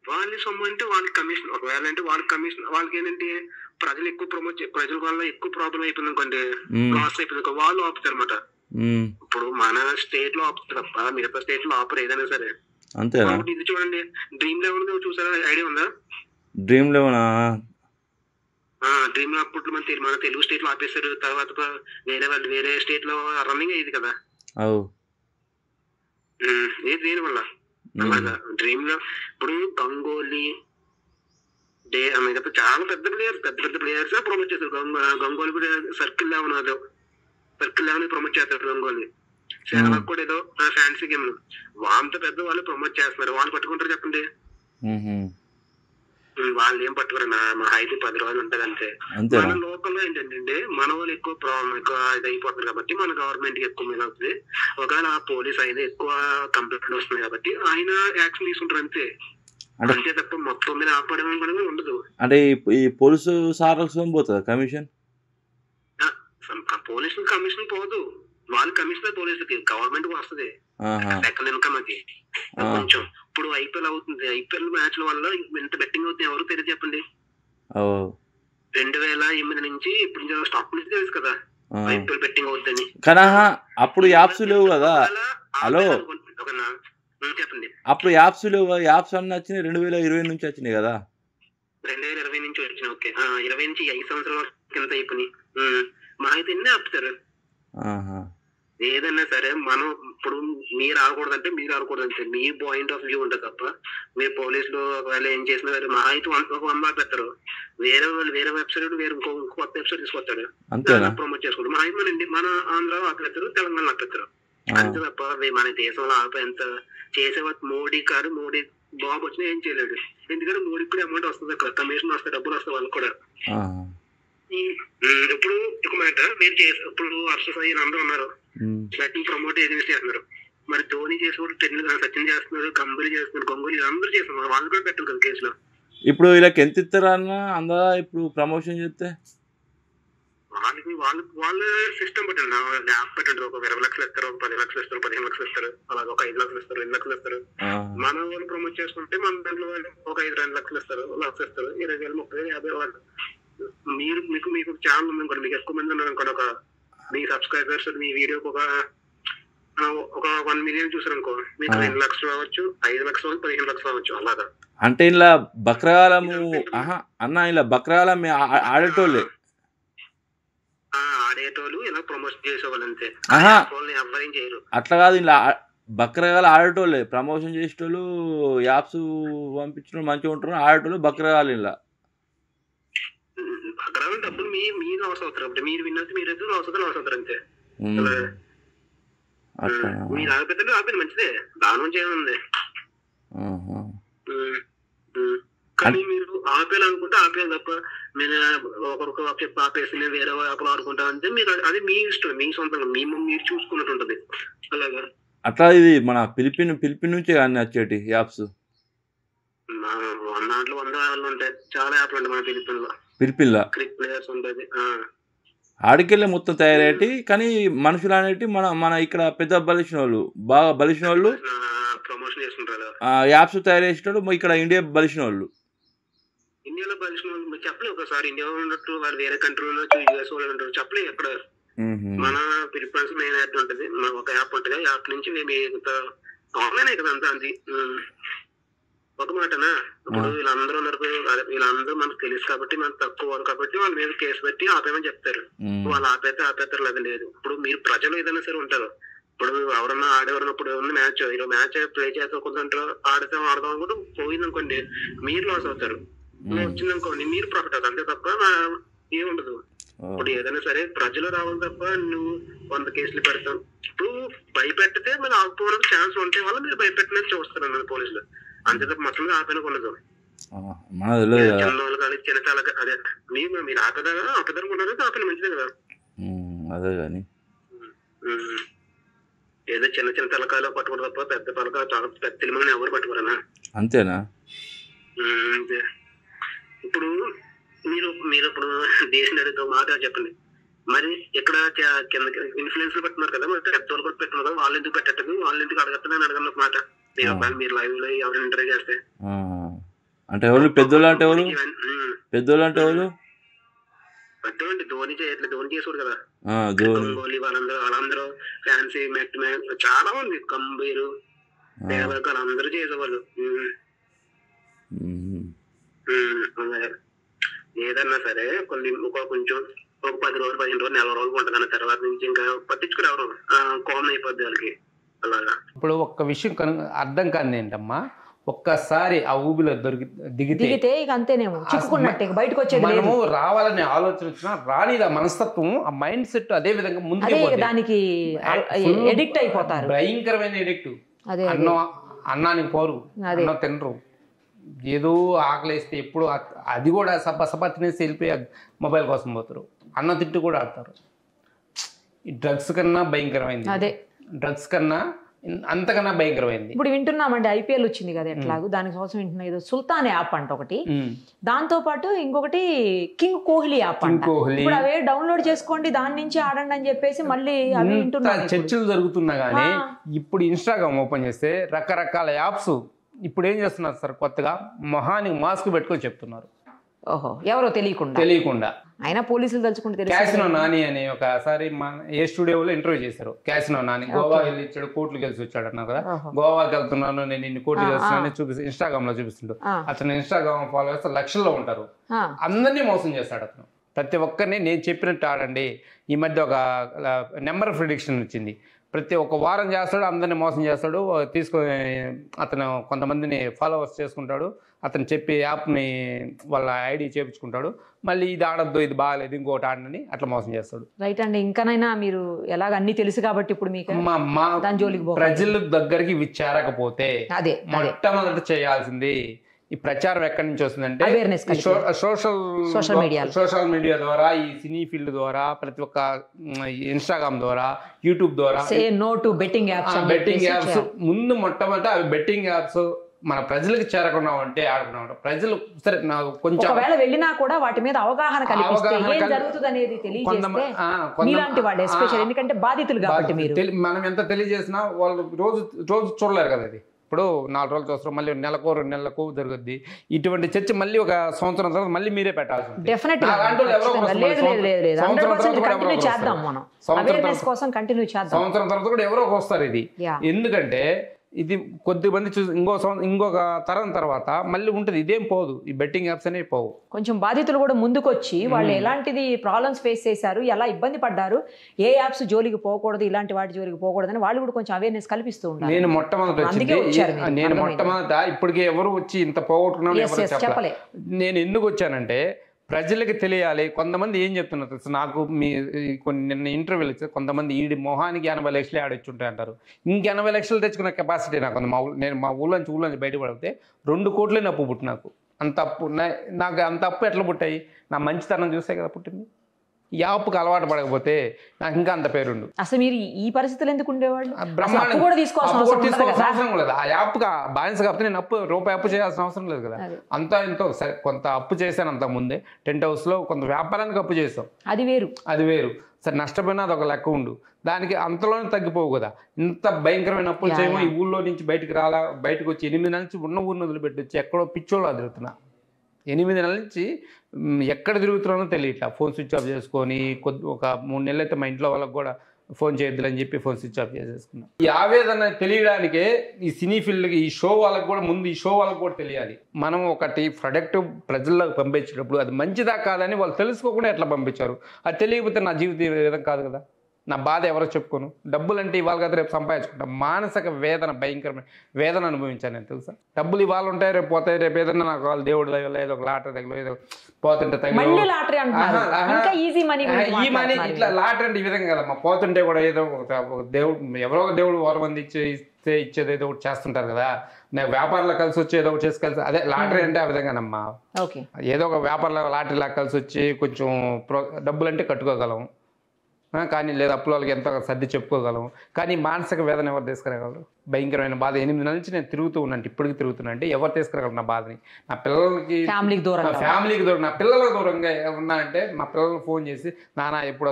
వాళ్ళ సొమ్ము అంటే వాళ్ళకి కమిషన్, ఒకవేళ అంటే వాళ్ళకి కమిషన్, వాళ్ళకి ఏంటంటే ప్రజలు ఎక్కువ ప్రజల వల్ల ఎక్కువ ప్రాబ్లం అయిపోయింది అనుకోండి, లాస్ అయిపోయింది, వాళ్ళు ఆపుతారు అనమాట. ఇప్పుడు మన స్టేట్ లో ఆపుతారు తప్ప మిగతా స్టేట్ లో ఆపరు ఏదైనా సరే. అంతేనా? ఇది చూడండి, డ్రీమ్ 11 చూసారా, ఐడియా ఉందా? డ్రీమ్ 11 డ్రీమ్ అప్పుడు మన తెలుగు స్టేట్ లో ఆపేస్తారు, తర్వాత వేరే స్టేట్ లో రన్నింగ్ అయ్యింది కదా. దేని వల్ల అలాగా డ్రీమ్ లో ఇప్పుడు గంగోలీ మిగతా చాలా పెద్ద ప్లేయర్స్ ప్రమోట్ చేస్తారు. గంగోలీ కూడా సర్కిల్ 11 ప్రమోట్ చేస్తారు. గంగోలీ సెహవాగ్ కూడా ఏదో ఫ్యాన్సీ గేమ్ వాళ్ళంతా పెద్ద వాళ్ళు ప్రమోట్ చేస్తున్నారు, వాళ్ళు పట్టుకుంటారు చెప్పండి. వాళ్ళు ఏం పట్టుకోరు, మా హైట్ 10 రోజులు ఉంటది అంతే. మన లోకల్లో ఏంటంటే మన వాళ్ళు ఎక్కువ ఇది అయిపోతుంది కాబట్టి మన గవర్నమెంట్ కి ఎక్కువ మీద అవుతుంది. ఒకవేళ పోలీస్ ఆయన ఎక్కువ కంప్లైంట్ వస్తున్నాయి కాబట్టి ఆయన యాక్షన్ తీసుకుంటారు అంతే. అంతే తప్ప మొత్తం మీద ఆపడం కూడా ఉండదు. అంటే ఈ పోలీసు సార్లకు పోతుందా కమిషన్? పోలీసు కమిషన్ పోదు, వాళ్ళు కమిషనర్ పోలీసులకి, గవర్నమెంట్ వస్తుంది సెకండ్ ఇన్కమ్ అది కొంచెం. ఇప్పుడు IPL అవుతుంది, IPL మ్యాచ్ల వల్ల ఎంత బెట్టింగ్ అవుతుంది ఎవరు తెలియదు చెప్పండి. 2008 నుంచి ఇప్పుడు స్టాక్ నుంచి తెలుసు కదా IPL బెట్టింగ్ అవుతుందని. కానీ అప్పుడు యాప్స్ లేవు కదా. హలో చెప్పండి, అప్పుడు యాప్స్ లేవు, యాప్స్ అన్నీ వచ్చినాయి 2020 నుంచి వచ్చినాయి కదా. 2020 నుంచి వచ్చినాయి. ఓకే, 20 నుంచి 5 సంవత్సరాల కింద అయిపోయినాయి. మా అయితే ఎన్ని ఆపుతారు ఏదన్నా సరే. మనం ఇప్పుడు మీరు ఆడకూడదంటే మీరు ఆడకూడదంటే మీ పాయింట్ ఆఫ్ వ్యూ ఉంటుంది తప్ప మీరు పోలీసులు ఒకవేళ ఏం చేసినా మా అయితే 100 పెడతారు, వేరే వాళ్ళు వేరే వెబ్సైట్ వేరే ఇంకో కొత్త వెబ్సైట్ తీసుకొస్తాడు, ప్రమోట్ చేసుకుంటారు. మా అయితే మన ఆంధ్ర ఆపెడతారు, తెలంగాణ ఆపెడతారు అంతే తప్ప మన దేశంలో ఆపేంత చేసేవాళ్ళు మోడీ బాబు వచ్చినా ఏం చేయలేడు. ఎందుకంటే మోడీకి కూడా అమౌంట్ వస్తుంది, అక్కడ కమిషన్ వస్తాయి, డబ్బులు వస్తాయి వాళ్ళకి కూడా. ఇప్పుడు ఒక మాట మీరు ఇప్పుడు హర్ష సాయి అందరూ ఉన్నారు, బ్యాటింగ్ ప్రమోట్ ఏది చేస్తున్నారు. మరి ధోని చేసేవాడు, సచిన్ చేస్తున్నారు, గంగూలీ అందరూ చేస్తున్నారు, వాళ్ళు కూడా పెట్టారు కదా కేసులో. ఇప్పుడు వీళ్ళకి ఎంత ఇస్తారా అన్న అందా ఇప్పుడు ప్రమోషన్ చేస్తే? వాళ్ళ సిస్టమ్ పెట్టండి, యాప్ పెట్టండి. ఒక 20 లక్షలు ఇస్తారు, ఒక 10 లక్షలు ఇస్తారు, 15 లక్షలు ఇస్తారు, అలాగే ఒక 5 లక్షలు ఇస్తారు, 2 లక్షలు ఇస్తారు. మన వాళ్ళు ప్రమోట్ చేసుకుంటే మన దాంట్లో ఒక 2 లక్షలు ఇస్తారు, 1 లక్ష ఇస్తారు, 20,000, 30,000, 50,000. మీరు మీకు ఛానల్ ఉంది అనుకోండి, మీకు ఎక్కువ మంది ఉన్నారు అనుకోండి, ఒక మీ సబ్స్క్రైబర్స్ మీ వీడియోకి ఒక 1 మిలియన్ చూసారు అనుకో, మీకు 2 లక్షలు అవ్వచ్చు, 5 లక్షలు, 15 లక్షలు అవ్వచ్చు. అలాగా అంటే ఇలా బక్రగాలము అన్న, ఇలా బక్రగాలం ఆడేటోళ్ళే, ఆడేటోళ్ళు ఇలా ప్రమోషన్ చేసేవాళ్ళు అంతే, ఎవరేం చేయరు. అట్లా కాదు, ఇలా బక్రగాలు ఆడేటోళ్ళే, ప్రమోషన్ చేసేటోళ్ళు, యాప్స్ పంపించడం మంచిగా ఉంటారు, ఆడేటోళ్ళు బక్రగాలు. ఇలా బక్రగాలు డబ్బులు మీరు లాస్ అవుతారు, అప్పుడు మీరు విన్నట్టు మీరు లాస్ అవుతారు అంతే. మీరు ఆపేది మంచిదే, దాని నుంచి ఏముంది. కానీ మీరు ఆపేయాలనుకుంటే ఆపేయాలి తప్ప నేను ఒకరికి చెప్పి ఆపేసి నేను వేరే యాప్లో ఆడుకుంటా అంటే మీరు అది మీ ఇష్టం, మీ సొంతంగా మీరు చూసుకున్నట్టు ఉంటుంది. అలాగా అట్లా ఇది మన ఫిలిపిన్ నుంచే కానీ వచ్చేటి యాప్స్, దాంట్లో 100 యాప్లు ఉంటాయి, చాలా యాప్లు ఉంటాయి మన ఫిలిపిన్లో. క్రిక్ ప్లేయర్స్ ఉంటుంది, ఆడికెళ్ళే మొత్తం తయారయ్యేటి. కానీ మనుషులు అనేటి మన ఇక్కడ పెద్ద బలిసిన వాళ్ళు, బాగా బలిసిన వాళ్ళు ప్రమోషన్ చేస్తుంటారు. యాప్స్ తయారు చేసేటోళ్ళు ఇక్కడ ఇండియా బలిసిన వాళ్ళు, ఇండియాలో బలిసిన వాళ్ళు చెప్పలేదు. ఒకసారి ఇండియాలో ఉన్నట్టు వాళ్ళు వేరే కంట్రీలో యూఎస్ వాళ్ళు ఉంటారు, చెప్పలేదు ఎక్కడ. మన ఫిలిప్పైన్స్ మెయిన్ యాప్ ఉంటుంది, ఒక యాప్ ఉంటుంది, ఆ యాప్ నుంచి ఆన్లైన్ కదా అంతా. అది ఒక మాటనా, ఇప్పుడు వీళ్ళందరూ ఉన్నారు, వీళ్ళందరూ మనకు తెలుసు కాబట్టి మనకు తక్కువ వాళ్ళు కాబట్టి వాళ్ళ మీద కేసు పెట్టి ఆపేమని చెప్తారు. వాళ్ళు ఆపేస్తారు, అది లేదు. ఇప్పుడు మీరు ప్రజలు ఏదైనా సరే ఉంటారు, ఇప్పుడు ఎవరన్నా ఆడేవారినప్పుడు ఏమన్నా మ్యాచ్ ఈరోజు మ్యాచ్ ప్లే చేస్తే కొంచెం ఆడదాం అనుకుంటే పోయింది అనుకోండి, మీరు లాస్ అవుతారు. వచ్చింది అనుకోండి, మీరు ప్రాఫిట్ అవుతారు, అంతే తప్ప ఏముండదు. ఇప్పుడు ఏదైనా సరే ప్రజలు రావాలి తప్ప నువ్వు 100 కేసులు పెడతావు. ఇప్పుడు భయపెడితే మళ్ళీ ఆగిపోవడానికి ఛాన్స్ ఉంటే వల్ల మీరు భయపెట్టినట్టు చూస్తారు అన్నది పోలీసులు, అంతే తప్ప మొత్తం ఆపేనకు ఉండదు. చిన్న కానీ చిన్న చాలా అదే మీరు ఆపదనుకున్నారు, ఆపేన మంచిదే కదా. అదే కానీ ఏదో చిన్న తలకాయలు పట్టుకోవడం తప్ప పెద్ద తలకాయ చాలా పెద్ద తెలిమని ఎవరు పట్టుకోరనా, అంతేనా? అంతే. ఇప్పుడు మీరు ఇప్పుడు దేశం అడిగితే మాట చెప్పండి, మరి ఇక్కడ కింద ఇన్ఫ్లుయెన్స్ పెట్టున్నారు కదా, మరి పెద్దవాళ్ళు కూడా పెట్టున్నారు కదా, వాళ్ళు ఎందుకు పెట్టట్లేదు, వాళ్ళు ఎందుకు అడగట్లేదు అడగను మాట. మీరు లైవ్ లో ఎవరు ఇంటర్వ్యూ చేస్తే అంటే ఎవరు పెద్దోళ్ళు అంటే ఎవరు పెద్దోళ్ళు ధోని చేయట్లేదు, ధోని చేసాడు కదా, గంగోలీ వాళ్ళందరూ ఫ్యాన్సీ మెట్ చాలా మంది కంబీరు వాళ్ళందరూ చేసేవాళ్ళు. ఏదన్నా సరే కొంచెం ఒక 10 రోజులు 15 రోజులు 4 రోజులు ఉంటుంది, అన్న తర్వాత నుంచి ఇంకా పట్టించుకునేవారు కామన్ అయిపోద్ది వాళ్ళకి. అలాగా ఇప్పుడు ఒక్క విషయం అర్థం కాదు ఏంటమ్మా, ఒక్కసారి ఆ ఊబిలో దిగితే ఇక అంతేనేమో చిక్కుకున్నట్టే, బయటకు వచ్చేది మనము రావాలనే ఆలోచన వచ్చినా రానిది, ఆ మనస్తత్వం, ఆ మైండ్ సెట్ అదే విధంగా ముందుకు దానికి ఎడిక్ట్ అయిపోతారు, భయంకరమైన ఎడిక్ట్. అన్నానికి పోరు, అన్నం తినరు, ఏదో ఆకలిస్తే ఎప్పుడు అది కూడా సప తినేసి వెళ్ళిపోయి మొబైల్ కోసం పోతారు, అన్నం తింటూ కూడా ఆడతారు. ఈ డ్రగ్స్ కన్నా భయంకరమైంది, అదే డ్రగ్స్ కన్నా అంతకన్నా భయంకరమైంది. ఇప్పుడు వింటున్నామండి, ఐపీఎల్ వచ్చింది కదా, ఎట్లాగో దానికోసం వింటున్నా, ఏదో సుల్తాన్ యాప్ అంట ఒకటి, దాంతో పాటు ఇంకొకటి కింగ్ కోహ్లీ యాప్ అంట. ఇప్పుడు అవే డౌన్లోడ్ చేసుకోండి, దాని నుంచి ఆడండి అని చెప్పేసి మళ్ళీ అవి వింటున్నారు. చర్చలు జరుగుతున్నా కానీ ఇప్పుడు ఇన్స్టాగ్రామ్ ఓపెన్ చేస్తే రకరకాల యాప్స్ ఇప్పుడు ఏం చేస్తున్నారు సార్, కొత్తగా మొహానికి మాస్క్ పెట్టుకొని చెప్తున్నారు. ఓహో, ఎవరో తెలియకుండా అయినా పోలీసులు తలుచుకుంటే. క్యాసినో నాని అని ఒకసారి ఏ స్టూడియోలో ఇంటర్వ్యూ చేశారు. క్యాసినో నాని గోవా వెళ్ళి ఇచ్చాడు, కోట్లు గెలిచి వచ్చాడు అన్నారు కదా, గోవాకి వెళ్తున్నాను నేను ఇన్ని కోట్లు గెలుస్తున్నాను చూపిస్తే ఇన్స్టాగ్రామ్ లో చూపిస్తుండు. అతను ఇన్స్టాగ్రామ్ ఫాలోవర్స్ లక్షల్లో ఉంటారు, అందరినీ మోసం చేస్తాడు అతను. ప్రతి ఒక్కరిని నేను చెప్పినట్టు ఆడండి. ఈ మధ్య ఒక నెంబర్ ప్రిడిక్షన్ వచ్చింది, ప్రతి ఒక్క వారం చేస్తాడు, అందరినీ మోసం చేస్తాడు, తీసుకొని అతను కొంతమందిని ఫాలోవర్స్ చేసుకుంటాడు, అతను చెప్పి యాప్ని వాళ్ళ ఐడి చేపించుకుంటాడు, మళ్ళీ ఇది ఆడద్దు, ఇది బాగాలేదు, ఇంకోటి ఆడని అట్లా మోసం చేస్తాడు. రైట్ అండి. ఇంకానైనా మీరు ఎలాగ అన్ని తెలుసు కాబట్టి ఇప్పుడు మీకు దాని జోలికి ప్రజల దగ్గరికి చేరకపోతే మొట్టమొదటి చేయాల్సింది ఈ ప్రచారం ఎక్కడి నుంచి వస్తుందంటే సోషల్ మీడియా ద్వారా, ఈ సినీ ఫీల్డ్ ద్వారా, ప్రతి ఒక్క ఇన్స్టాగ్రామ్ ద్వారా, యూట్యూబ్ ద్వారా. No to betting apps. ముందు మొట్టమొదట అవి బెట్టింగ్ యాప్స్ మన ప్రజలకు చేరకుండా ఉంటే ఆడుకున్నా ప్రజలు సరే నాకు కొంచెం ఒకవేళ వెళ్ళినా కూడా వాటి మీద అవగాహన కల్పిస్తే ఏం జరుగుతుంది అనేది తెలియజేస్తే మీలాంటి వాళ్ళు ఎస్పెషల్, ఎందుకంటే బాధితులు కాబట్టి మీరు. మనం ఎంత తెలియజేసినా వాళ్ళు రోజు చూడలేరు కదా. ఇది ఇప్పుడు 4 రోజులు చూస్తారు, మళ్ళీ నెలకు 2 నెలలకు జరుగుద్ది. ఇటువంటి చర్చ మళ్ళీ ఒక సంవత్సరం తర్వాత మళ్ళీ మీరే పెట్టాల్సి ఉంటుంది. సంవత్సరం తర్వాత కూడా ఎవరో వస్తారు. ఇది ఎందుకంటే ఇది కొద్దిమంది చూసి ఇంకొక తరం తర్వాత మళ్ళీ ఉంటుంది. ఇదేం పోదు, ఈ బెట్టింగ్ యాప్స్ అనేవి పోవు. కొంచెం బాధితులు కూడా ముందుకొచ్చి వాళ్ళు ఎలాంటిది ప్రాబ్లమ్స్ ఫేస్ చేశారు, ఎలా ఇబ్బంది పడ్డారు, ఏ యాప్స్ జోలికి పోకూడదు, ఇలాంటి వాటి జోలికి పోకూడదు అని వాళ్ళు కూడా కొంచెం అవేర్నెస్ కల్పిస్తూ ఉంటారు. నేను మొట్టమొదట ఇప్పటికే ఎవరు వచ్చి ఇంత పోగొట్టుకున్నాను చెప్పలే. నేను ఎందుకు వచ్చానంటే ప్రజలకి తెలియాలి. కొంతమంది ఏం చెప్తున్నారు తెలుసు, నాకు నిన్న ఇంటర్వ్యూలు ఇస్తే కొంతమంది ఈడి మొహానికి 80 లక్షలు ఆడొచ్చుంటాయి అంటారు. 80 లక్షలు తెచ్చుకున్న కెపాసిటీ నాకు నేను మా ఊళ్ళోంచి బయటపడితే 2 కోట్లే అప్పు పుట్టి నాకు. అంత అప్పు నాకు అంత అప్పు ఎట్లా పుట్టాయి? నా మంచితనం చూసే కదా పుట్టింది. ఈ అప్పుకి అలవాటు పడకపోతే నాకు ఇంకా అంత పేరుండు. అసలు మీరు ఈ పరిస్థితులు ఎందుకు ఉండేవాళ్ళు? అవసరం లేదు. ఆ యాప్కి బాలన్స్ కాకపోతే నేను రూపాయి అప్పు చేయాల్సిన అవసరం లేదు కదా. అంతా ఎంతో సరే కొంత అప్పు చేశాను అంత ముందే. టెంట్ హౌస్లో కొంత వ్యాపారానికి అప్పు చేసాం, అది వేరు. సరే నష్టపోయినా అదొక లెక్క ఉండు, దానికి అంతలోనే తగ్గిపోవు కదా. ఇంత భయంకరమైన అప్పులు చేయమో ఈ ఊళ్ళో నుంచి బయటకు వచ్చి 8 నెలల నుంచి ఉన్న ఊరిని వదిలిపెట్టి వచ్చి ఎక్కడో పిచ్చోళ్ళు తిరుగుతున్నా. 8 నెలల నుంచి ఎక్కడ తిరుగుతున్నానో తెలియట్లా. ఫోన్ స్విచ్ ఆఫ్ చేసుకొని ఒక 3 నెలలు అయితే మా ఇంట్లో వాళ్ళకి కూడా ఫోన్ చేయొద్దులని చెప్పి ఫోన్ స్విచ్ ఆఫ్ చేసేసుకున్నాం. ఈ ఆవేదన తెలియడానికే ఈ సినీ ఫీల్డ్కి, ఈ షో వాళ్ళకి కూడా ముందు ఈ షో వాళ్ళకి కూడా తెలియాలి. మనం ఒకటి ప్రొడక్ట్ ప్రజల్లోకి పంపించేటప్పుడు అది మంచిదా కాదని వాళ్ళు తెలుసుకోకుండా ఎట్లా పంపించారు. అది తెలియకపోతే నా జీవితం విధంగా కాదు కదా. నా బాధ ఎవరో చెప్పుకోను. డబ్బులు అంటే ఇవాళ కదా రేపు సంపాదించుకుంటాం. మానసిక వేదన, భయంకరమైన వేదన అనుభవించాను నేను తెలుసా. డబ్బులు ఇవాళ ఉంటాయి, రేపు పోతాయి. రేపు ఏదన్నా నాకు వాళ్ళు దేవుడు దగ్గర ఏదో ఒక లాటరీ దగ్గర ఏదో పోతుంటే ఈ మనీ ఇట్లా లాటరీ అంటే ఈ విధంగా కదమ్మా. పోతుంటే కూడా ఏదో ఒక దేవుడు, ఎవరో ఒక దేవుడు వరం అంది ఇచ్చేది ఏదో ఒకటి చేస్తుంటారు కదా. నాకు వ్యాపారంలో కలిసి వచ్చి ఏదో ఒకటి చేసి కలిసి అదే లాటరీ అంటే ఆ విధంగానమ్మా. ఏదో ఒక వ్యాపారంలో లాటరీ లాగా కలిసి వచ్చి కొంచెం డబ్బులు అంటే కట్టుకోగలం, కానీ లేదా అప్పుల వాళ్ళకి ఎంతో సర్ది చెప్పుకోగలం. కానీ మానసిక వేదన ఎవరు తీసుకురాగలరు? భయంకరమైన బాధ 8 నెలల నుంచి నేను తిరుగుతూ ఉన్నాను, ఇప్పటికి తిరుగుతున్నా. అంటే ఎవరు తీసుకురాగలరు నా బాధని? నా పిల్లలకి, ఫ్యామిలీకి దూరం, నా పిల్లలకు దూరంగా ఉన్నా అంటే మా పిల్లలకు ఫోన్ చేసి నాన్న ఎప్పుడు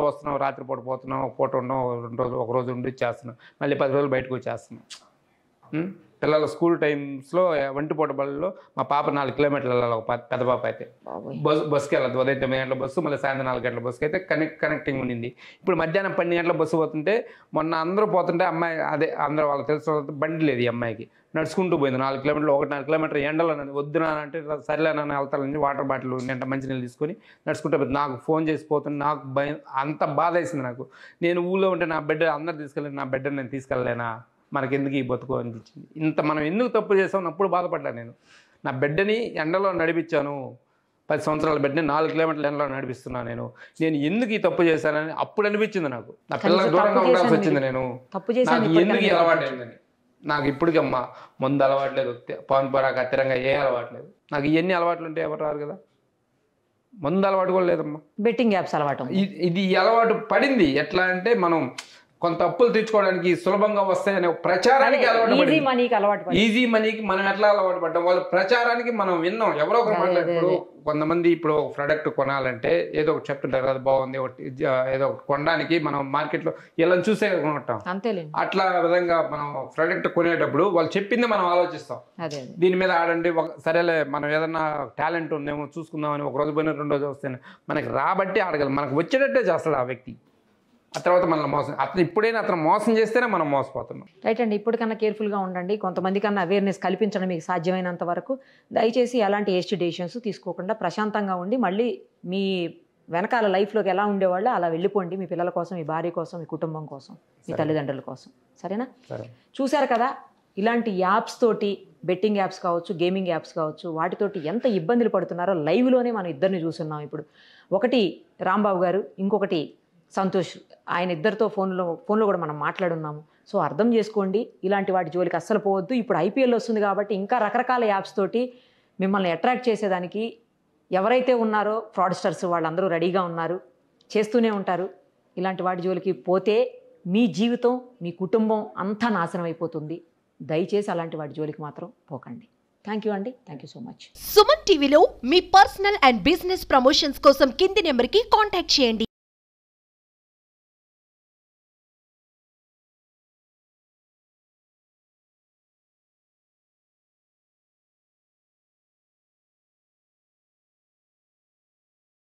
వస్తున్నావు, రాత్రిపూట పోతున్నావు, ఒక పూట ఉన్నావు, ఒక రోజు ఉండి చేస్తున్నావు, మళ్ళీ 10 రోజులు బయటకు వచ్చేస్తున్నావు. పిల్లల స్కూల్ టైమ్స్లో వంటిపూట బళ్ళలో మా పాప 4 కిలోమీటర్లు వెళ్ళాలి. ఒక పెద్ద పాప అయితే బస్సుకి వెళ్ళదు. ఉదయం 9 గంటల బస్సు, మళ్ళీ సాయంత్రం 4 గంటల బస్సుకి అయితే కనెక్టింగ్ ఉండింది. ఇప్పుడు మధ్యాహ్నం 12 గంటల బస్సు పోతుంటే, మొన్న అందరూ పోతుంటే అమ్మాయి అందరూ వాళ్ళకి తెలిసిన బండి లేదు, ఈ అమ్మాయికి నడుచుకుంటూ పోయింది 4 కిలోమీటర్లు. 1.5 కిలోమీటర్ ఎండలో వద్దునా అంటే సరేలేనని వెళ్తానని వాటర్ బాటిల్ నింట మంచినీళ్ళు తీసుకొని నడుచుకుంటూ పోతుంది. నాకు ఫోన్ చేసి పోతుంది. నాకు భయం, అంత బాధ వేసింది నాకు. నేను ఊళ్ళో ఉంటే నా బిడ్డ అందరు తీసుకెళ్ళి నా బిడ్డను నేను తీసుకెళ్ళలేనా, మనకెందుకు ఈ బతుకు అనిపించింది. ఇంత మనం ఎందుకు తప్పు చేసాం అప్పుడు బాధపడ్డా నేను. నా బిడ్డని ఎండలో నడిపించాను, 10 సంవత్సరాల బిడ్డని 4 కిలోమీటర్ల ఎండలో నడిపిస్తున్నాను. నేను ఎందుకు ఈ తప్పు చేశానని అప్పుడు అనిపించింది నాకు. నా పిల్లలకు దూరంగా ఉండాల్సి వచ్చింది. నాకు ఎందుకు ఈ అలవాటు అయిందని. నాకు ఇప్పటికి అమ్మ మందు అలవాట్లేదు, పవన్ పరాక అతిరంగా ఏ అలవాట్లేదు. నాకు ఇవన్నీ అలవాట్లు ఉంటే ఎవరు రారు కదా. మందు అలవాటు కూడా లేదమ్మా, బెట్టింగ్ యాప్స్ అలవాటు. ఇది అలవాటు పడింది. ఎట్లా అంటే మనం కొంత అప్పులు తెచ్చుకోవడానికి సులభంగా వస్తాయనే ప్రచారానికి ఈజీ మనీకి మనం ఎట్లా అలవాటు పడ్డాం. వాళ్ళ ప్రచారానికి మనం విన్నాం. ఎవరో ఒకరు మాట్లాడు. కొంతమంది ఇప్పుడు ఒక ప్రోడక్ట్ కొనాలంటే ఏదో ఒకటి చెప్తుంటారు, అది బాగుంది ఏదో ఒకటి కొనడానికి మనం మార్కెట్లో ఇలా చూసే కొంటాం. అట్లా విధంగా మనం ప్రోడక్ట్ కొనేటప్పుడు వాళ్ళు చెప్పింది మనం ఆలోచిస్తాం. దీని మీద ఆడండి, సరేలే మనం ఏదన్నా టాలెంట్ ఉందేమో చూసుకుందామని ఒక రోజు పోయిన 2 రోజులు వస్తే మనకి రాబట్టి ఆడగలం. మనకు వచ్చేటట్టే చేస్తాడు ఆ వ్యక్తి. ఆ తర్వాత మనల్ని మోసం, అతను మోసం చేస్తేనే మనం మోసపోతున్నాం. రైట్ అండి. ఇప్పటికన్నా కేర్ఫుల్గా ఉండండి. కొంతమంది కన్నా అవేర్నెస్ కల్పించడం మీకు సాధ్యమైనంత వరకు. దయచేసి ఎలాంటి హేస్టీ డెసిషన్స్ తీసుకోకుండా ప్రశాంతంగా ఉండి మళ్ళీ మీ వెనకాల లైఫ్లోకి ఎలా ఉండేవాళ్ళు అలా వెళ్ళిపోండి. మీ పిల్లల కోసం, మీ భార్య కోసం, మీ కుటుంబం కోసం, మీ తల్లిదండ్రుల కోసం. సరేనా? చూశారు కదా, ఇలాంటి యాప్స్ తోటి, బెట్టింగ్ యాప్స్ కావచ్చు, గేమింగ్ యాప్స్ కావచ్చు, వాటితోటి ఎంత ఇబ్బందులు పడుతున్నారో లైవ్లోనే మనం ఇద్దరిని చూస్తున్నాం. ఇప్పుడు ఒకటి రాంబాబు గారు, ఇంకొకటి సంతోష్, ఆయన ఇద్దరితో ఫోన్లో కూడా మనం మాట్లాడున్నాము. సో అర్థం చేసుకోండి, ఇలాంటి వాటి జోలికి అస్సలు పోవద్దు. ఇప్పుడు ఐపీఎల్ వస్తుంది కాబట్టి ఇంకా రకరకాల యాప్స్ తోటి మిమ్మల్ని అట్రాక్ట్ చేసేదానికి ఎవరైతే ఉన్నారో ఫ్రాడ్స్టర్స్ వాళ్ళందరూ రెడీగా ఉన్నారు, చేస్తూనే ఉంటారు. ఇలాంటి వాటి జోలికి పోతే మీ జీవితం, మీ కుటుంబం అంతా నాశనం అయిపోతుంది. దయచేసి అలాంటి వాటి జోలికి మాత్రం పోకండి. థ్యాంక్ యూ అండి. Thank you so much. Suman టీవీలో మీ పర్సనల్ అండ్ బిజినెస్ ప్రమోషన్స్ కోసం కింది నెంబర్కి కాంటాక్ట్ చేయండి.